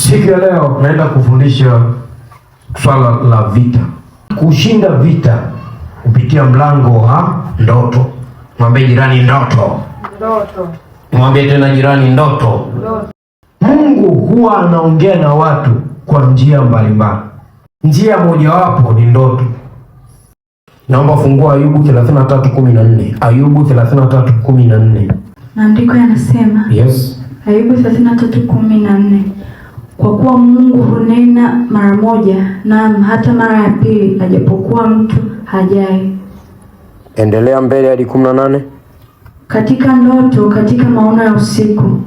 Siku ya leo naenda kufundisha swala la vita. Kushinda vita kupitia mlango wa ndoto. Mwambie jirani ndoto. Ndoto. Mwambie tena jirani ndoto. Ndoto. Mungu huwa anaongea na watu kwa njia mbalimbali. Njia mojawapo ni ndoto. Naomba fungua Ayubu 33:14. Ayubu 33:14. Maandiko yanasema, Yes. Ayubu 33:14. Kwa kuwa Mungu hunena mara moja, naam hata mara ya pili, ajapokuwa mtu hajai. Endelea mbele hadi 18. Katika ndoto, katika maono ya usiku,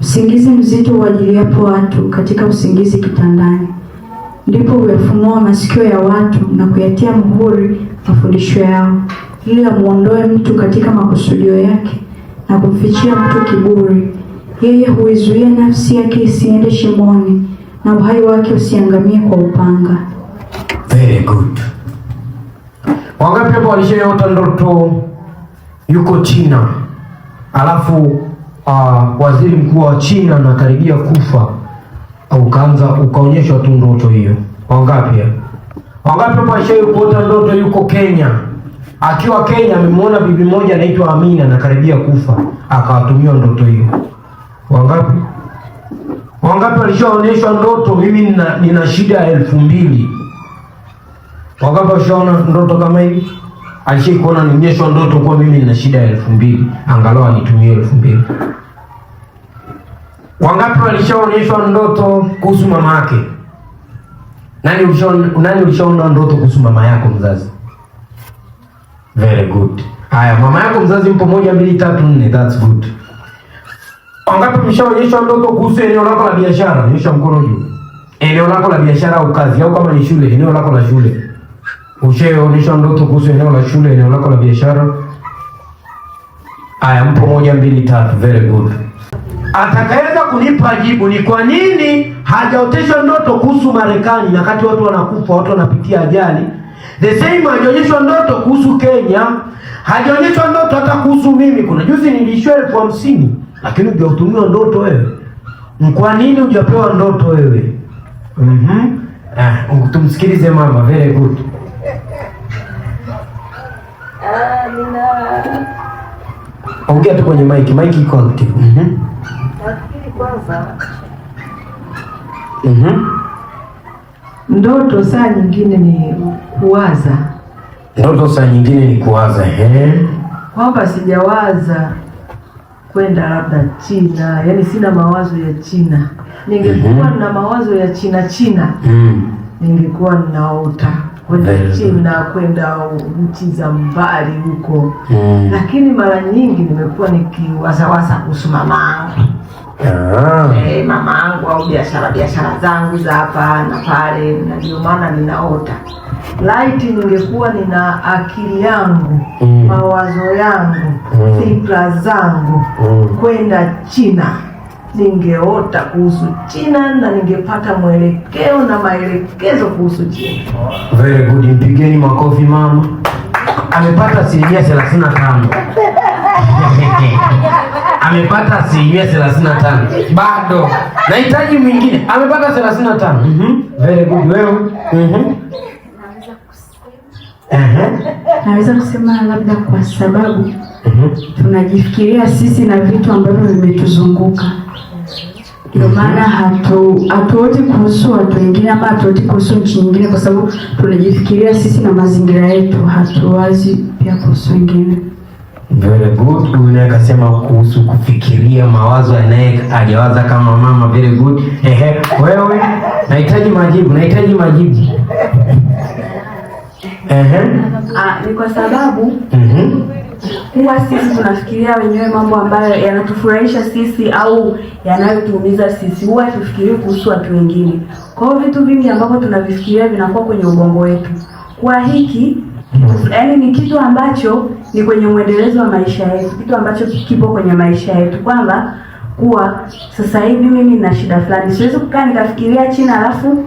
usingizi mzito uajiliapo watu, katika usingizi kitandani, ndipo huyafunua masikio ya watu na kuyatia muhuri mafundisho yao, ili amuondoe mtu katika makusudio yake na kumfichia mtu kiburi. Yeye huizuia nafsi yake isiende shimoni, na uhai wake usiangamie kwa upanga. Very good. Wangapi hapo walishaota ndoto yuko China, alafu waziri mkuu wa China anakaribia kufa, ukaonyeshwa tu ndoto hiyo? Wangapi hapo? Wangapi hapo walishaota ndoto yuko Kenya, akiwa Kenya amemwona bibi moja anaitwa Amina anakaribia kufa, akawatumia ndoto hiyo? Wangapi? Wangapi walishaonyeshwa ndoto mimi nina shida ya 2,000? Wangapi walishaona ndoto kama hivi? Alishaikuona nionyeshwa ndoto kwa mimi nina shida ya 2,000, angalau anitumie 2,000. Wangapi walishaonyeshwa ndoto kuhusu mama yake? Nani ulishaona ndoto kuhusu mama yako mzazi? Very good. Haya, mama yako mzazi mpo 1 2 3 4, that's good. Wangapi mshaonyeshwa ndoto kuhusu eneo lako la biashara? Nyosha mkono juu. Eneo lako la biashara au kazi, au kama ni shule, eneo lako la shule. Ushaonyeshwa ndoto kuhusu eneo la shule, eneo lako la biashara? Aya, mpo 1 2 3, very good. Atakayeweza kunipa jibu ni kwa nini hajaoteshwa ndoto kuhusu Marekani na kati watu wanakufa, watu wanapitia ajali. The same hajaonyeshwa ndoto kuhusu Kenya, hajaonyeshwa ndoto hata kuhusu mimi. Kuna juzi nilishwa 50,000, lakini hujautumiwa ndoto wewe. Kwa nini hujapewa ndoto wewe? Tumsikilize mama. Very good. Ongea tu kwenye mic iko active. Nafikiri kwanza ndoto saa nyingine ni kuwaza. Ndoto saa nyingine ni kuwaza, kwamba sijawaza kwenda labda China, yani sina mawazo ya China. Ningekuwa na mawazo ya China ningekuwa ninaota kwenda China, kwenda nchi za mbali huko. Lakini mara nyingi nimekuwa nikiwaza kuhusu mamangu. Mamangu au biashara zangu za hapa na pale, na ndio maana ninaota. Laiti ningekuwa nina akili yangu, mawazo yangu, fikra zangu kwenda China, ningeota kuhusu China na ningepata mwelekeo na maelekezo kuhusu China. Very good. Mpigeni makofi mama. Amepata 35%. Amepata 35%. Bado nahitaji mwingine. Amepata 35. Very good. Wewe? Naweza kusema labda kwa sababu tunajifikiria sisi na vitu ambavyo vimetuzunguka. Ndio maana hatuoti kuhusu watu wengine ama hatuoti kuhusu nchi nyingine, kwa sababu tunajifikiria sisi na mazingira yetu, hatuwazi pia kuhusu wengine. Very good. Huyu akasema kuhusu kufikiria mawazo hajawaza kama mama. Very good. Wewe? Nahitaji majibu. Ni kwa sababu huwa sisi tunafikiria wenyewe mambo ambayo yanatufurahisha sisi au yanayotuumiza sisi. Huwa tufikirie kuhusu watu wengine. Kwa hiyo vitu vingi ambavyo tunavifikiria vinakuwa kwenye ubongo wetu. Kwa hiki yaani ni kitu ambacho ni kwenye mwendelezo wa maisha yetu, kitu ambacho kipo kwenye maisha yetu, kwamba kuwa sasa hivi mimi nina shida fulani, siwezi kukaa nikafikiria China alafu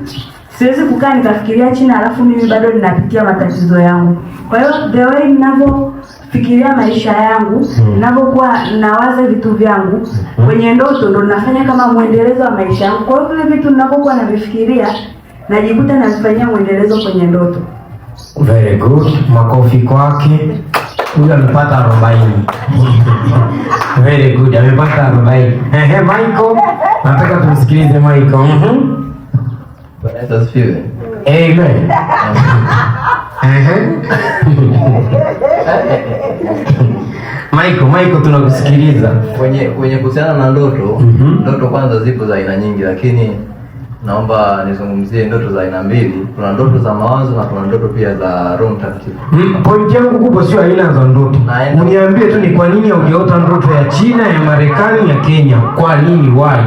siwezi kukaa nikafikiria China alafu mimi bado ninapitia matatizo yangu. Kwa hiyo the way ninavyofikiria maisha yangu, ninavyokuwa nawaza vitu vyangu kwenye ndoto, ndo nafanya kama muendelezo wa maisha yangu. Kwa hiyo vile vitu ninavyokuwa navifikiria najikuta navifanyia muendelezo kwenye ndoto. Very good. Makofi kwake. Huyu amepata 40. Very good. Amepata 40. Michael, nataka tumsikilize Michael. Bwana Yesu asifiwe. Amen. Michael tunakusikiliza. Kwenye kuhusiana na ndoto, ndoto kwanza zipo za aina nyingi, lakini naomba nizungumzie ndoto za aina mbili. Kuna ndoto za mawazo na kuna ndoto pia za Roho Mtakatifu. Point yangu kubwa sio aina za ndoto. Uniambie tu ni kwa nini hujaota ndoto ya China, ya Marekani, ya Kenya? Kwa nini? Why?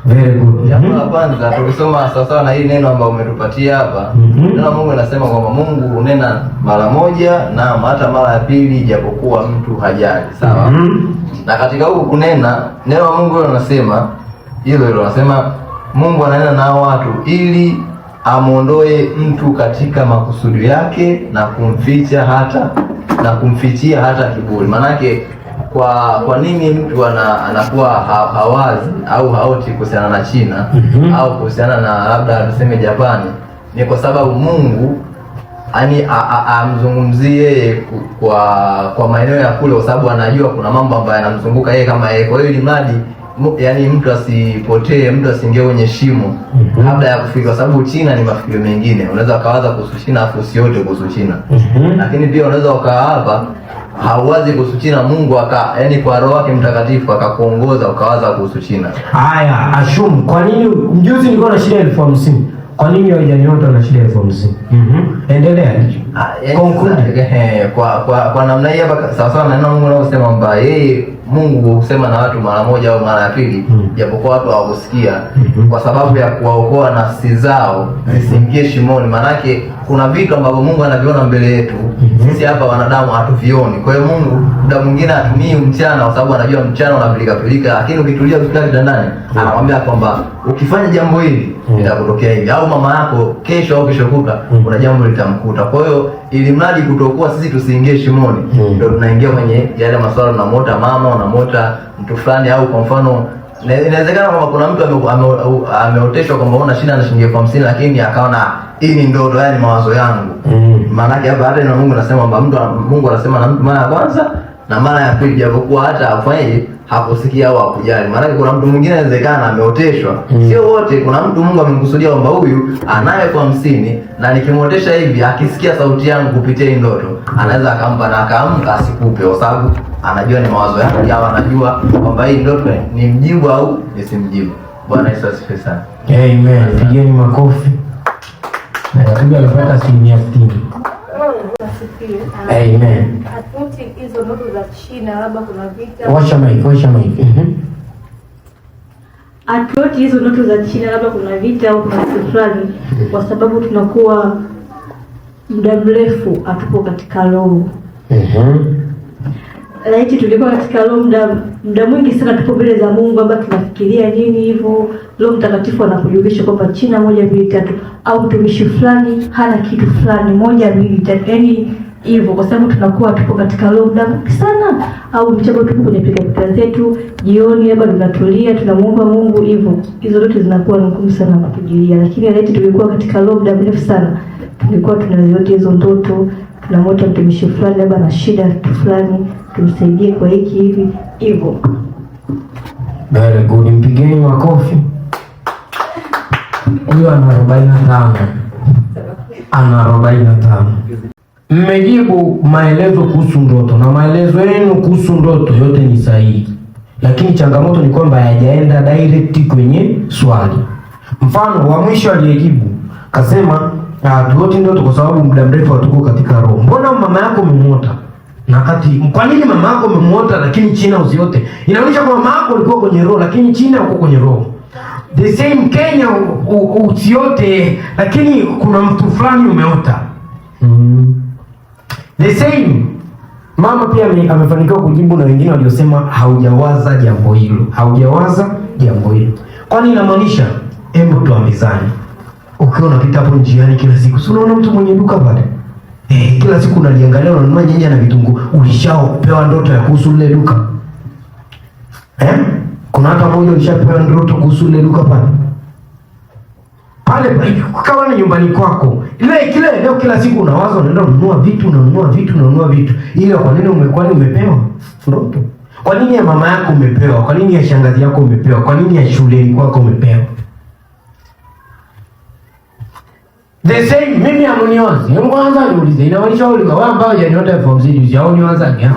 Very good. Jambo la kwanza tukisoma sawasawa na hili neno ambalo umetupatia hapa, neno Mungu anasema kwamba Mungu hunena mara moja na hata mara ya pili japokuwa mtu hajali. Sawa? Na katika huko kunena, neno la Mungu linasema hilo anasema Mungu ananena na watu ili amuondoe mtu katika makusudi yake na kumfichia hata kiburi. Manake kwa nini mtu anakuwa hawazi au haoti kuhusiana na China au kuhusiana na labda tuseme Japani? Ni kwa sababu Mungu amzungumzie yeye kwa maeneo ya kule, kwa sababu anajua kuna mambo ambayo yanamzunguka yeye kama yeye. Kwa hiyo ili mradi yani mtu asipotee, mtu asiingie kwenye shimo kabla ya kufika, sababu China ni mafikio mengine. Unaweza ukawaza kuhusu China afu usiote kuhusu China. Lakini pia unaweza ukawa hapa hauwazi kuhusu China, Mungu yani kwa Roho wake Mtakatifu akakuongoza ukawaza kuhusu China. Haya, Ashum, kwa nini mjuzi nilikuwa na shida 50,000? Kwa nini hujaniota na shida 50,000? Endelea. Kwa namna hii hapa sawa na neno Mungu anasema kwamba yeye Mungu husema na watu mara moja au mara ya pili, japokuwa watu hawakusikia, kwa sababu ya kuwaokoa nafsi zao zisiingie shimoni. Manake kuna vitu ambavyo Mungu anaviona mbele yetu, sisi hapa wanadamu hatuvioni. Kwa hiyo Mungu muda mwingine atumii mchana, kwa sababu anajua mchana unapilika pilika, lakini ukitulia kitandani anakuambia kwamba ukifanya jambo hili litakutokea hivi, au mama yako kesho au kesho kutwa kuna jambo litamkuta. Kwa hiyo ili mradi kutokuwa sisi tusiingie shimoni, ndio tunaingia kwenye yale masuala, tunamota mama, unamota mtu fulani, au kwa mfano inawezekana kwamba kuna mtu ameoteshwa kwamba una shida na shilingi 50,000, lakini akaona hii ni ndoto, yani mawazo yangu. Maana yake hapa hata Mungu anasema kwamba Mungu anasema na mtu mara ya kwanza na mara ya pili, japokuwa hata afanyeje hakusikia au hakujali. Maana kuna mtu mwingine inawezekana ameoteshwa. Sio wote, kuna mtu Mungu amemkusudia kwamba huyu anaye 50 na nikimwotesha hivi akisikia sauti yangu kupitia hii ndoto anaweza akampa na akaamka asikupe, kwa sababu anajua ni mawazo yake, au anajua kwamba hii ndoto ni mjibu au nisimjibu. Bwana Yesu asifiwe sana. Amen. Pigeni makofi. Ndio alipata 60%. Amen. Hizo ndoto za China labda kuna vita. Washa mic. Atuoti hizo ndoto za China labda kuna vita au kuna kitu fulani, kwa sababu tunakuwa muda mrefu hatupo katika roho. Laiti tulikuwa katika roho muda mwingi sana tupo mbele za Mungu, labda tunafikiria nini hivyo, Roho Mtakatifu anakujulisha kwamba China 1 2 3, au mtumishi fulani hana kitu fulani 1 2 3, yani hivyo, kwa sababu tunakuwa tupo katika roho muda mwingi sana, au mchana tupo kwenye pikapika zetu, jioni labda tunatulia tunamuomba Mungu hivyo. Hizo zote zinakuwa ngumu sana kutujilia, lakini laiti tulikuwa katika roho muda mrefu sana, tulikuwa tunaziota hizo ndoto, tunamwota mtumishi fulani labda na shida fulani, tumsaidie kwa hiki hivi hivyo. Very good. Mpigeni makofi. Huyo ana 45. Ana 45. Mmejibu maelezo kuhusu ndoto, na maelezo yenu kuhusu ndoto yote ni sahihi, lakini changamoto ni kwamba hayajaenda direct kwenye swali. Mfano wa mwisho aliyejibu kasema tuoti ndoto kwa sababu muda mrefu hatuko katika roho. Mbona mama yako umemuota? Na kati kwa nini mama yako umemuota lakini China usiote? Inaonyesha kwamba mama yako alikuwa kwenye roho lakini China uko kwenye roho. The same Kenya usiote lakini kuna mtu fulani umeota. The same mama pia amefanikiwa kujibu, na wengine waliosema haujawaza jambo hilo. Haujawaza jambo hilo. Kwani inamaanisha hebu tuambizane. Ukiwa unapita hapo njiani kila siku, si unaona mtu mwenye duka pale? Kila siku unaliangalia, unanunua nyanya na vitunguu. Ulishapewa ndoto ya kuhusu ile duka? Kuna hata mmoja ulishapewa ndoto kuhusu ile duka pale? Pale kama ni nyumbani kwako, kile leo kila siku unawaza unaenda kununua vitu. Ile kwa nini umepewa ndoto? Kwa nini ya mama yako umepewa? Kwa nini ya shangazi yako umepewa? Kwa nini ya shuleni kwako umepewa? The same, mimi hamuniwazi. Kwanza niulize, inamaanisha wewe ambao hujaniota form C hauniwazaje?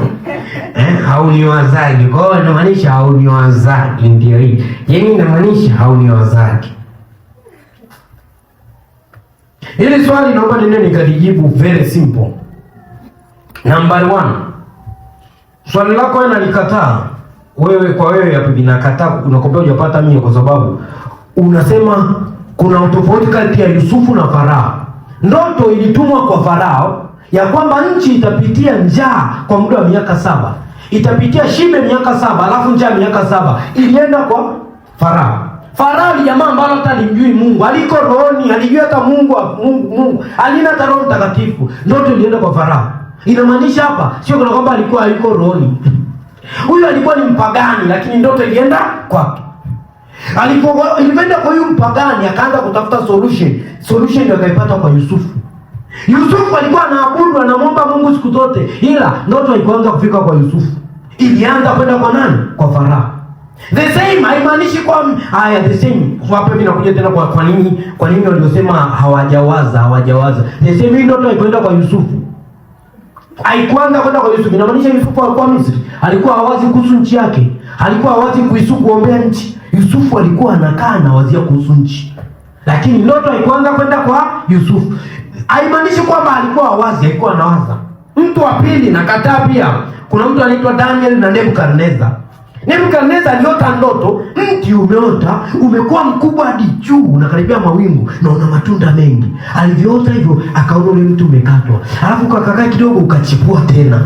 Hauniwazaje. Kwa hiyo inamaanisha hauniwazaje, ndio hii. Yaani inamaanisha hauniwazaje. Hili swali naomba nikalijibu very simple. Number 1. Swali lako wewe nalikataa. Wewe hapo binakataa, unakombea hujapata 100 kwa sababu unasema kuna utofauti kati ya Yusufu na Farao. Ndoto ilitumwa kwa Farao ya kwamba nchi itapitia njaa kwa muda wa miaka 7. Itapitia shibe miaka 7, alafu njaa miaka 7. Ilienda kwa Farao. Farao ni jamaa ambalo hata alimjui Mungu. Aliko rohoni, alijua hata Mungu. Alina hata Roho Mtakatifu. Ndoto ilienda kwa Farao. Inamaanisha hapa sio kuna kwamba aliko rohoni. Huyu alikuwa ni mpagani, lakini ndoto ilienda kwake. Alipoenda kwa huyu mpagani akaanza kutafuta solution ndio akaipata kwa Yusufu. Yusufu alikuwa anaabudu, anamwomba Mungu siku zote, ila ndoto haikuanza kufika kwa Yusufu. Ilianza kwenda kwa nani? Kwa Farao. The same haimaanishi kwa the same. So hapa mimi nakuja tena kwa nini waliosema hawajawaza. The same hii ndoto haikwenda kwa Yusufu. Haikuanza kwenda kwa Yusufu. Inamaanisha Yusufu alikuwa Misri. Alikuwa hawazi kuhusu nchi yake. Alikuwa hawazi kuombea nchi. Yusufu alikuwa anakaa na wazia kuhusu nchi. Lakini ndoto haikuanza kwenda kwa Yusufu. Haimaanishi kwamba alikuwa hawazi, alikuwa anawaza. Mtu wa pili nakataa pia. Kuna mtu anaitwa Daniel na Nebukadneza. Nebukadneza aliota ndoto, mti umeota, umekuwa mkubwa hadi juu, unakaribia mawingu na una matunda mengi. Alivyoota hivyo, akaona ule mti umekatwa. Alafu kakakaa kidogo ukachipua tena.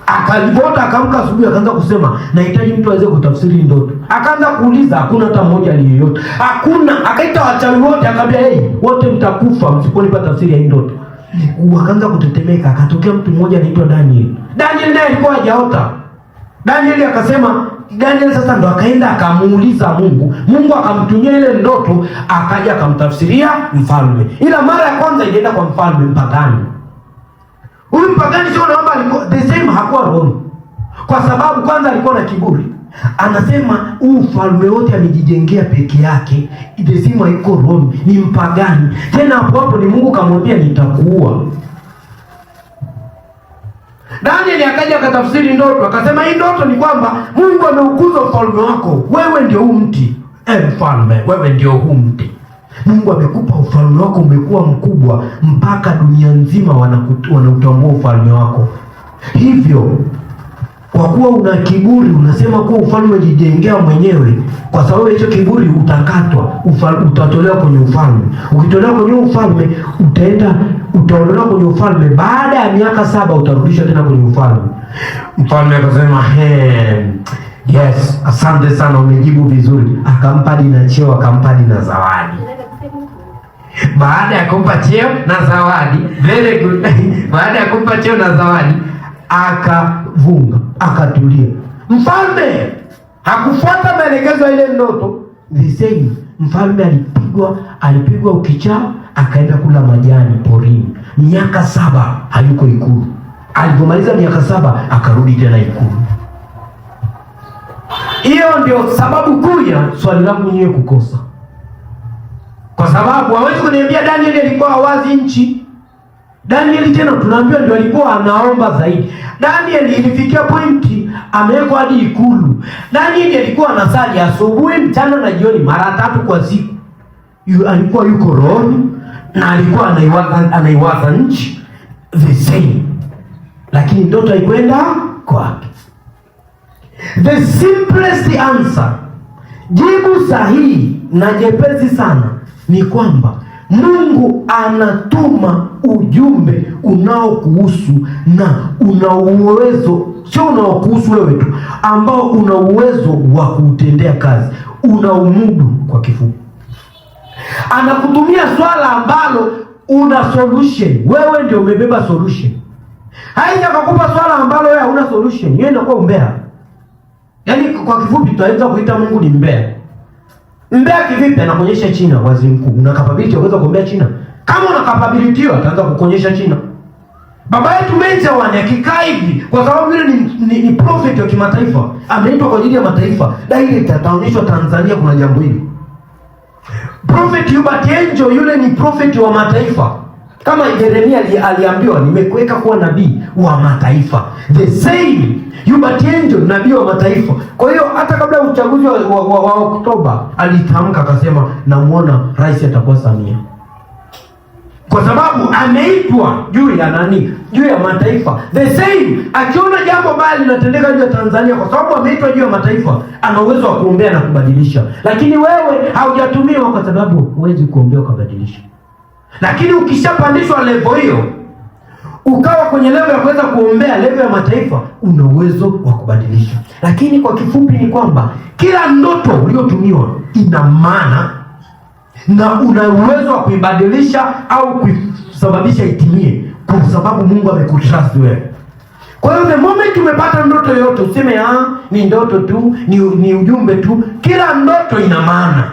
Akalivota, akamka asubuhi akaanza kusema, nahitaji mtu aweze kutafsiri ndoto. Akaanza kuuliza, hakuna hata mmoja aliyeyota. Hakuna, akaita wachawi wote, akamwambia, wote mtakufa msiponipa tafsiri ya ndoto. Wakaanza kutetemeka, akatokea mtu mmoja anaitwa Daniel. Daniel naye alikuwa hajaota. Daniel akasema, sasa ndo akaenda akamuuliza Mungu. Mungu akamtumia ile ndoto, akaja akamtafsiria mfalme. Ila mara ya kwanza ilienda kwa mfalme mpagani. Huyu mpagani sio naomba alikuwa the same, hakuwa roho. Kwa sababu kwanza alikuwa na kiburi. Anasema ufalme wote amejijengea peke yake. The same haiko roho, ni mpagani. Tena hapo ni Mungu kamwambia nitakuua. Daniel akaja akatafsiri ndoto, akasema hii ndoto ni kwamba Mungu ameukuza ufalme wako. Wewe ndio huu mti. Mfalme, wewe ndio huu mti. Mungu amekupa ufalme wako, umekuwa mkubwa mpaka dunia nzima wanautambua ufalme wako. Hivyo kwa kuwa una kiburi, unasema kuwa ufalme ujijengea mwenyewe, kwa sababu hicho kiburi utakatwa, utatolewa kwenye ufalme. Ukitolewa kwenye ufalme, utaondolewa kwenye ufalme. Baada ya miaka 7 utarudishwa tena kwenye ufalme. Mfalme akasema, yes, asante sana, umejibu vizuri. Akampa na cheo, akampa na zawadi. Baada ya kumpa cheo na zawadi, very good. Baada ya kumpa cheo na zawadi, akavunga, akatulia. Mfalme hakufuata maelekezo ya ile ndoto. Viseni, mfalme alipigwa ukichaa, akaenda kula majani porini. Miaka 7 hayuko ikulu. Alipomaliza miaka 7 akarudi tena ikulu. Hiyo ndio sababu kuu ya swali langu nyewe kukosa. Kwa sababu hawezi kuniambia Daniel alikuwa hawazi nchi. Daniel tena tunaambiwa ndio alikuwa anaomba zaidi. Daniel ilifikia pointi amewekwa hadi ikulu. Daniel alikuwa anasali asubuhi, mchana na jioni mara 3 kwa siku. Alikuwa yuko rohoni na alikuwa anaiwaza nchi the same. Lakini ndoto haikwenda kwake. The simplest answer, jibu sahihi na jepesi sana ni kwamba Mungu anatuma ujumbe unaokuhusu na una uwezo, sio unaokuhusu wewe tu, ambao una uwezo wa kuutendea kazi, una umudu kwa kifupi. anakutumia swala ambalo una solution. Wewe ndio umebeba solution. Haija kukupa swala ambalo wewe hauna solution, yeye ndio kwa umbea. Yaani kwa kifupi tunaweza kuita Mungu ni mbea. Mbea kivipi? Anakuonyesha China wazi mkuu. Una capability ya kuweza kuombea China? Kama una capability hiyo, ataanza kukuonyesha China. Baba yetu Menja akikaa hivi kwa sababu yule ni prophet wa kimataifa. Ameitwa kwa ajili ya mataifa. Direct ataonyeshwa Tanzania kuna jambo hili. Prophet Hubert Angel yule ni prophet wa mataifa. Kama Yeremia aliambiwa nimekuweka kuwa nabii wa mataifa. The same Hubert Angel nabii wa mataifa. Kwa hiyo hata kabla ya uchaguzi wa Oktoba alitamka akasema namuona rais atakuwa Samia. Kwa sababu ameitwa juu ya nani? Juu ya mataifa. The same akiona jambo baya linatendeka juu ya Tanzania kwa sababu ameitwa juu ya mataifa, ana uwezo wa kuombea na kubadilisha. Lakini wewe haujatumiwa kwa sababu huwezi kuombea ukabadilisha. Lakini ukishapandishwa level hiyo, ukawa kwenye level ya kuweza kuombea level ya mataifa, una uwezo wa kubadilisha. Lakini kwa kifupi ni kwamba kila ndoto uliotumiwa ina maana na una uwezo wa kuibadilisha au kusababisha itimie kwa sababu Mungu amekutrust wewe. Kwa hiyo the moment umepata ndoto yoyote useme ni ndoto tu, ni ujumbe tu. Kila ndoto ina maana.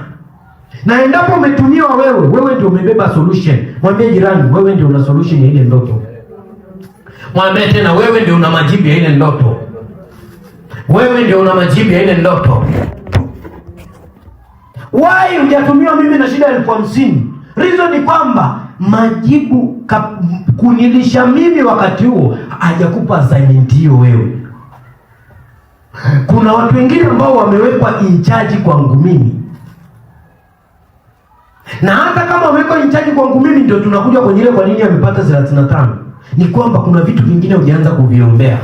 Na endapo umetumiwa wewe ndio umebeba solution. Mwambie jirani, wewe ndio una solution ya ile ndoto. Mwambie tena, wewe ndio una majibu ya ile ndoto. Wewe ndio una majibu ya ile ndoto. Why hujatumiwa mimi na shida 50,000? Reason ni kwamba majibu kunilisha mimi wakati huo hajakupa assignment hiyo wewe. Kuna watu wengine ambao wamewekwa in charge kwangu mimi. Na hata kama wamewekwa in charge kwangu mimi, ndio tunakuja kwenye ile kwa nini amepata 35. Ni kwamba kuna vitu vingine hujaanza kuviombea.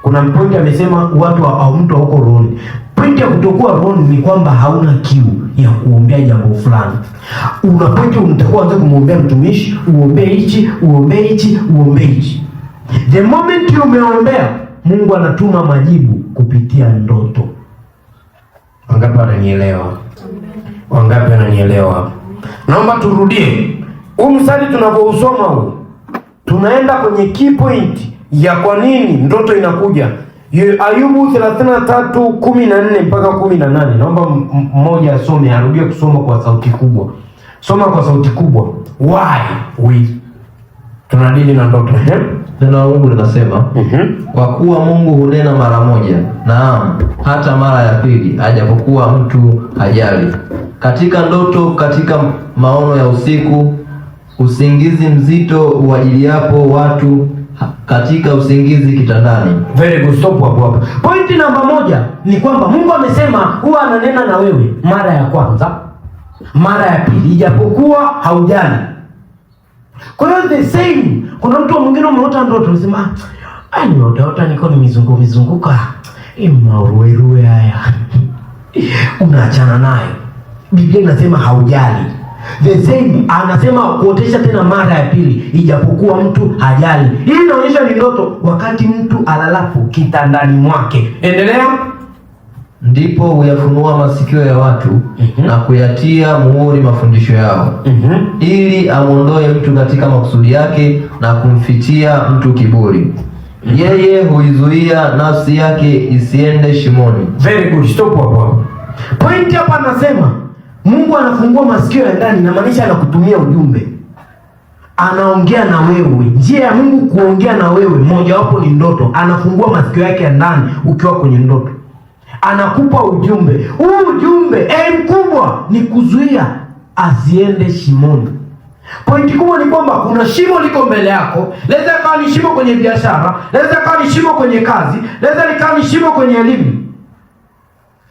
Kuna mponja amesema watu au mtu huko rohoni. Pointi ya kutokuwa rohoni ni kwamba hauna kiu ya kuombea jambo fulani. Una pointi unatakuwa anza kumwombea mtumishi, uombee hichi, uombee hichi, uombee hichi. The moment umeombea, Mungu anatuma majibu kupitia ndoto. Wangapi wananielewa? Wangapi wananielewa? Naomba turudie. Huu mstari tunapousoma huu, tunaenda kwenye key point ya kwa nini ndoto inakuja. Ayubu 33:14 mpaka 18. Naomba mmoja asome, arudie kusoma kwa sauti kubwa. Soma kwa sauti kubwa. Why tunadili na ndoto? Neno la Mungu linasema, kwa kuwa Mungu hunena mara moja, naam hata mara ya pili, ajapokuwa mtu hajali. Katika ndoto, katika maono ya usiku, usingizi mzito uajiliapo watu, katika usingizi kitandani. Very good, stop hapo. Pointi namba 1 ni kwamba Mungu amesema huwa ananena na wewe mara ya kwanza, mara ya pili, ijapokuwa haujali. Kwa hiyo the same, kuna mtu mwingine umeota ndoto unasema nimeota niko nimezunguka maruweruwe haya. Unaachana nayo. Biblia inasema haujali. The same anasema kuotesha tena mara ya pili, ijapokuwa mtu hajali. Hii inaonyesha ni ndoto wakati mtu alalapo kitandani mwake. Endelea. Ndipo huyafunua masikio ya watu na kuyatia muhuri mafundisho yao, ili amuondoe mtu katika makusudi yake na kumfitia mtu kiburi. Yeye huizuia nafsi yake isiende shimoni. Very good, stop hapo. Point hapa anasema Mungu anafungua masikio ya ndani, na maanisha anakutumia ujumbe. Anaongea na wewe. Njia ya Mungu kuongea na wewe moja wapo ni ndoto. Anafungua masikio yake ya ndani ukiwa kwenye ndoto. Anakupa ujumbe. Huu ujumbe mkubwa ni kuzuia asiende shimoni. Pointi kubwa ni kwamba kuna shimo liko mbele yako. Laweza kawa ni shimo kwenye biashara, laweza kawa ni shimo kwenye kazi, laweza likawa ni shimo kwenye elimu.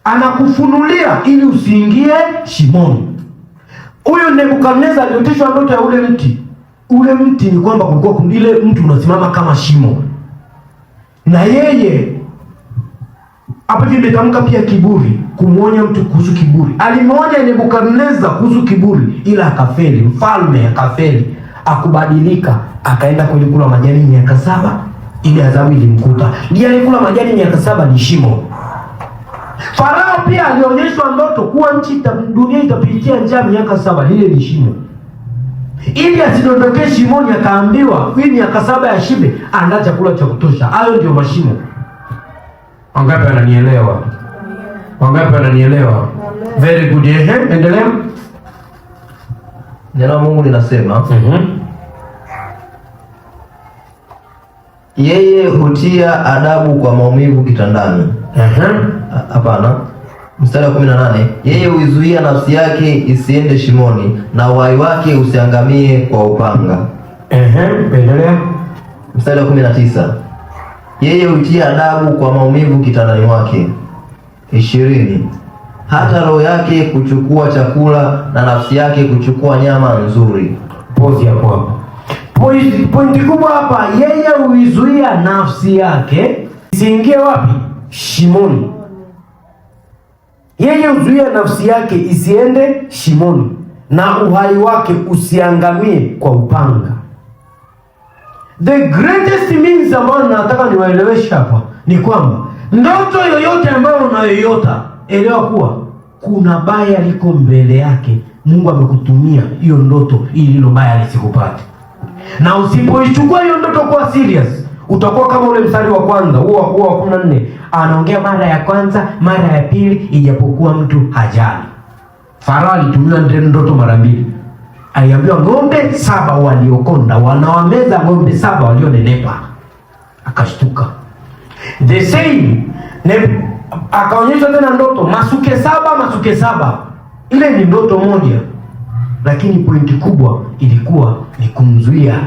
Anakufunulia ili usiingie shimoni. Huyo Nebukadneza alioteshwa ndoto ya ule mti. Ule mti ni kwamba kulikuwa kundile mtu unasimama kama shimo. Na yeye hapa nimetamka pia kiburi, kumuonya mtu kuhusu kiburi. Alimwonya Nebukadneza kuhusu kiburi, ila akafeli. Mfalme akafeli, akubadilika, akaenda kula majani miaka 7, ili adhabu ilimkuta. Ndiye alikula majani miaka 7 ni shimo. Farao pia alionyeshwa ndoto kuwa dunia itapitia njaa miaka 7, lile ni shimo. Ili asidondokee shimoni, akaambiwa hii miaka 7 ya shibe, andaa chakula cha kutosha. Hayo ndio mashimo. Wangapi wananielewa? Wangapi wananielewa? Very good. Endelea. Neno la Mungu linasema yeye hutia adabu kwa maumivu kitandani. Hapana. Mstari wa 18, yeye huizuia nafsi yake isiende shimoni, na uhai wake usiangamie kwa upanga. Endelea. Mstari wa 19, yeye hutia adabu kwa maumivu kitandani mwake. 20, hata roho yake kuchukua chakula na nafsi yake kuchukua nyama nzuri. Pause hapo. Pointi kubwa hapa, yeye huizuia nafsi yake isiingie wapi? Shimoni. Yeye huzuia nafsi yake isiende shimoni, na uhai wake usiangamie kwa upanga. The greatest means ambayo nataka niwaeleweshe hapa ni kwamba ndoto yoyote ambayo unayoyota, elewa kuwa kuna baya liko mbele yake. Mungu amekutumia hiyo ndoto ili hilo baya lisikupate. Na usipoichukua hiyo ndoto kwa serious, utakuwa kama ule mstari wa kwanza huo wa 14. Anaongea mara ya kwanza, mara ya pili, ijapokuwa mtu hajali. Farao alitumiwa ndoto mara 2. Aliambiwa ng'ombe 7 waliokonda wanawameza ng'ombe 7 walionenepa. Akashtuka. The same. Akaonyesha tena ndoto masuke 7. Ile ni ndoto moja. Lakini pointi kubwa ilikuwa ni kuzuia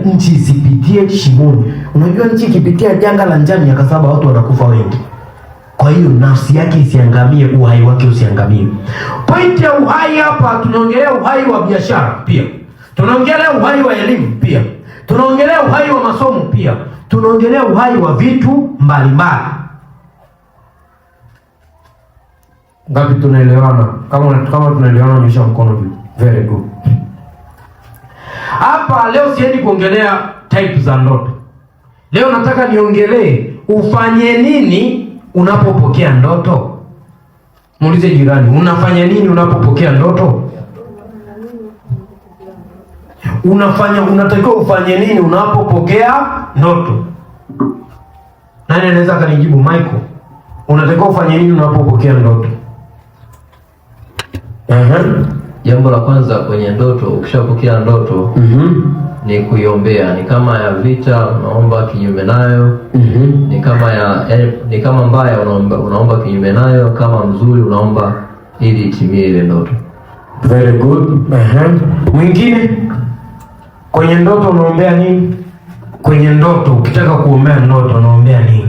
nchi isipitie shimoni. Unajua nchi ikipitia janga la njaa miaka 7, watu watakufa wengi. Kwa hiyo nafsi yake isiangamie, uhai wake usiangamie. Pointi ya uhai hapa, tunaongelea uhai wa biashara pia, tunaongelea uhai wa elimu pia, tunaongelea uhai wa masomo pia, tunaongelea uhai wa vitu mbalimbali. Ngapi tunaelewana? Kama tunaelewana, nyosha mkono juu. Very good. Hapa leo siendi kuongelea type za ndoto. Leo nataka niongelee ufanye nini unapopokea ndoto. Muulize jirani, unafanya nini unapopokea ndoto? Unatakiwa ufanye nini unapopokea ndoto? Nani anaweza kanijibu? Michael, unatakiwa ufanye nini unapopokea ndoto? Jambo la kwanza kwenye ndoto, ukishapokea ndoto ni kuiombea. Ni kama ya vita, unaomba kinyume nayo. Ni kama mbaya, unaomba kinyume nayo. Kama mzuri, unaomba ili itimie ile ndoto. Very good. Mwingine kwenye ndoto unaombea nini? Kwenye ndoto ukitaka kuombea ndoto unaombea nini?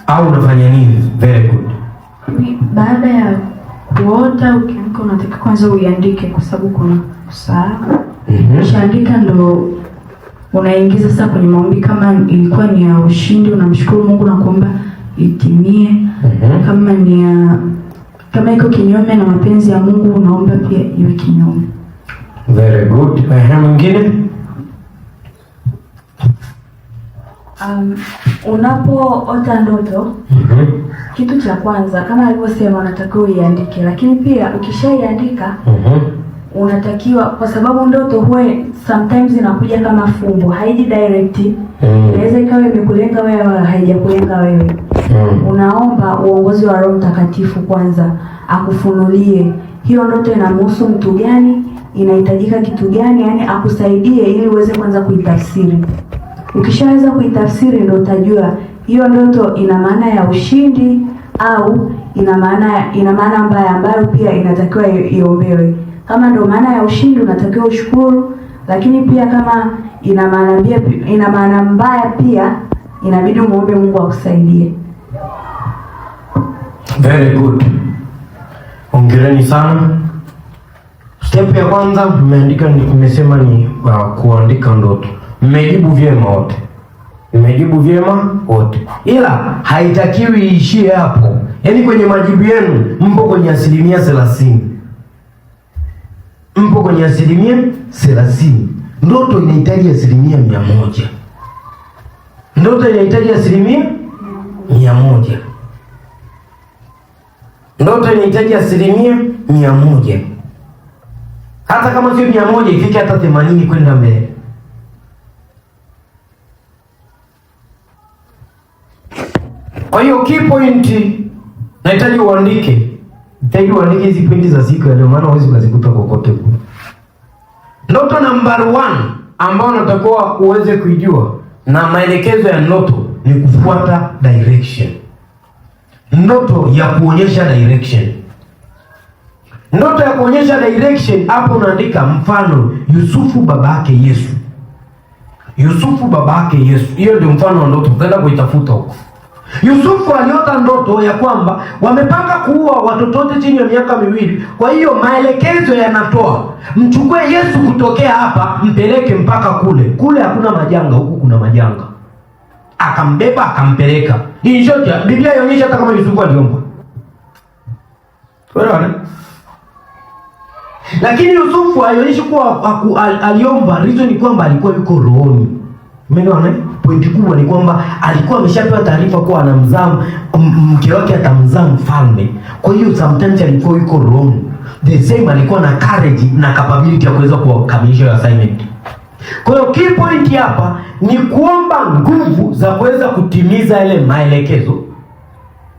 Au unafanya nini? Very good. Baada ya kuota, ukiamka unataka kwanza uiandike, kwa sababu kuna kusahau. Ukishaandika ndo unaingiza sasa kwenye maombi. Kama ilikuwa ni ya ushindi, unamshukuru Mungu na kuomba itimie. Kama iko kinyume na mapenzi ya Mungu, unaomba pia iwe kinyume. Very good. Mwingine? Unapoota ndoto, kitu cha kwanza kama alivyosema, unatakiwa uiandike, lakini pia ukishaiandika unatakiwa, kwa sababu ndoto huwa sometimes inakuja kama fumbo, haiji direct. Inaweza ikawa imekulenga wewe au haijakulenga wewe. Unaomba uongozi wa Roho Mtakatifu kwanza akufunulie hiyo ndoto inamhusu mtu gani, inahitajika kitu gani, yani akusaidie ili uweze kwanza kuitafsiri. Ukishaweza kuitafsiri ndio utajua hiyo ndoto ina maana ya ushindi au ina maana mbaya ambayo pia inatakiwa iombewe. Kama ndio maana ya ushindi, unatakiwa ushukuru, lakini pia kama ina maana mbaya pia inabidi muombe Mungu akusaidie. Very good. Hongereni sana. Step ya kwanza nimesema ni kuandika ndoto. Mmejibu vyema wote. Ila haitakiwi iishie hapo. Yaani kwenye majibu yenu mpo kwenye 30%. Mpo kwenye 30%. Ndoto inahitaji 100%. Ndoto inahitaji 100. Ndoto inahitaji 100%. Hata kama sio 100, ifike hata 80 kwenda mbele. Kwa hiyo key point nahitaji uandike. Nahitaji uandike hizi pointi za siku ya leo, maana huwezi kuzikuta kokote kule. Ndoto number 1 ambayo natakiwa uweze kuijua na maelekezo ya ndoto ni kufuata direction. Ndoto ya kuonyesha direction. Ndoto ya kuonyesha direction, hapo unaandika mfano Yusufu babake Yesu. Yusufu babake Yesu. Hiyo ndio mfano wa ndoto. Utaenda kuitafuta huko. Yusufu aliota ndoto ya kwamba wamepanga kuua watoto wote chini ya miaka 2. Kwa hiyo maelekezo yanatoa, mchukue Yesu kutokea hapa, mpeleke mpaka kule. Kule hakuna majanga, huku kuna majanga. Akambeba akampeleka. Hii yote Biblia inaonyesha hata kama Yusufu aliomba. Unaona? Lakini Yusufu haionyeshi kuwa aliomba. Reason ni kwamba alikuwa yuko rohoni. Umeona? Pointi kubwa ni kwamba alikuwa ameshapewa taarifa kuwa anamzaa mke wake, atamzaa mfalme. Kwa hiyo sometimes alikuwa yuko rohoni. The same alikuwa na courage na capability ya kuweza kukamilisha assignment. Kwa hiyo key point hapa ni kuomba nguvu za kuweza kutimiza ile maelekezo.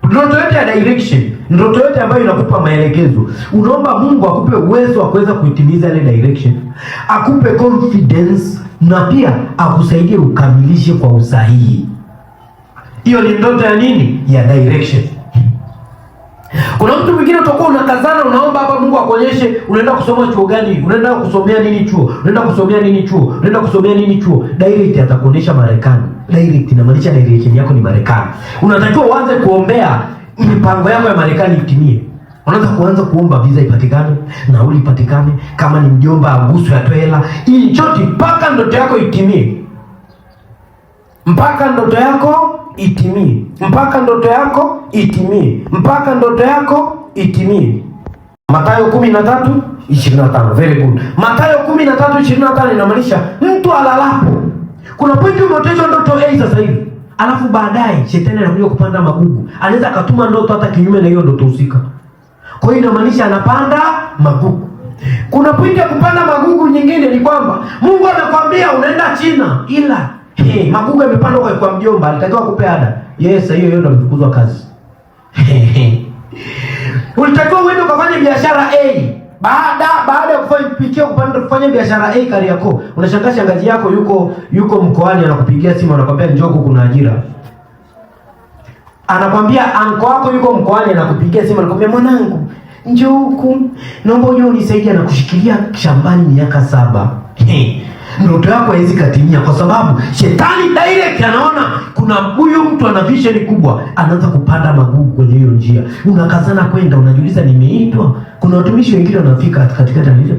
Ndoto yote ya direction, ndoto yote ambayo inakupa maelekezo, unaomba Mungu akupe uwezo wa kuweza kuitimiza ile direction, akupe confidence na pia akusaidie ukamilishe kwa usahihi. Hiyo ni ndoto ya nini? Ya direction. Kuna mtu mwingine utakuwa unakazana, unaomba hapa Mungu akuonyeshe unaenda kusoma chuo gani, unaenda kusomea nini chuo, unaenda kusomea nini chuo, unaenda kusomea nini chuo. Direct atakuonyesha Marekani. Direct inamaanisha direction yako ni Marekani. Unatakiwa uanze kuombea mipango yako ya Marekani itimie. Unaanza kuomba visa ipatikane, nauli ipatikane, kama ni mjomba aguswe atoe hela, ili chote mpaka ndoto yako itimie. Mpaka ndoto yako itimie. Mpaka ndoto yako itimie. Mpaka ndoto yako itimie. Mathayo 13:25. Very good. Mathayo 13:25 inamaanisha mtu alalapo. Kuna pointi umeoteshwa ndoto A sasa hivi, alafu baadaye shetani anakuja kupanda magugu. Anaweza akatuma ndoto hata kinyume na hiyo ndoto husika. Kwa hiyo inamaanisha anapanda magugu. Kuna pointi ya kupanda magugu nyingine ni kwamba Mungu anakuambia unaenda China, ila magugu yamepanda kwa mjomba, alitakiwa kupe ada. Yes, hiyo ndio mfukuzwa kazi. Ulitakiwa uende ukafanye biashara A. Baada ya kufanya biashara A Kariakoo, unashangaa shangazi yako yuko mkoani, anakupigia simu anakuambia njoo kuna ajira. Anakwambia anko wako yuko mkoani, anakupigia simu anakuambia mwanangu njoo huku, naomba uje unisaidie, anakushikilia shambani miaka 7. Ndoto yako haiwezi katimia kwa sababu shetani direct anaona kuna huyu mtu ana vision kubwa, anaanza kupanda magugu kwenye hiyo njia. Unakazana kwenda, unajiuliza nimeitwa. Kuna watumishi wengine wanafika katika tatizo,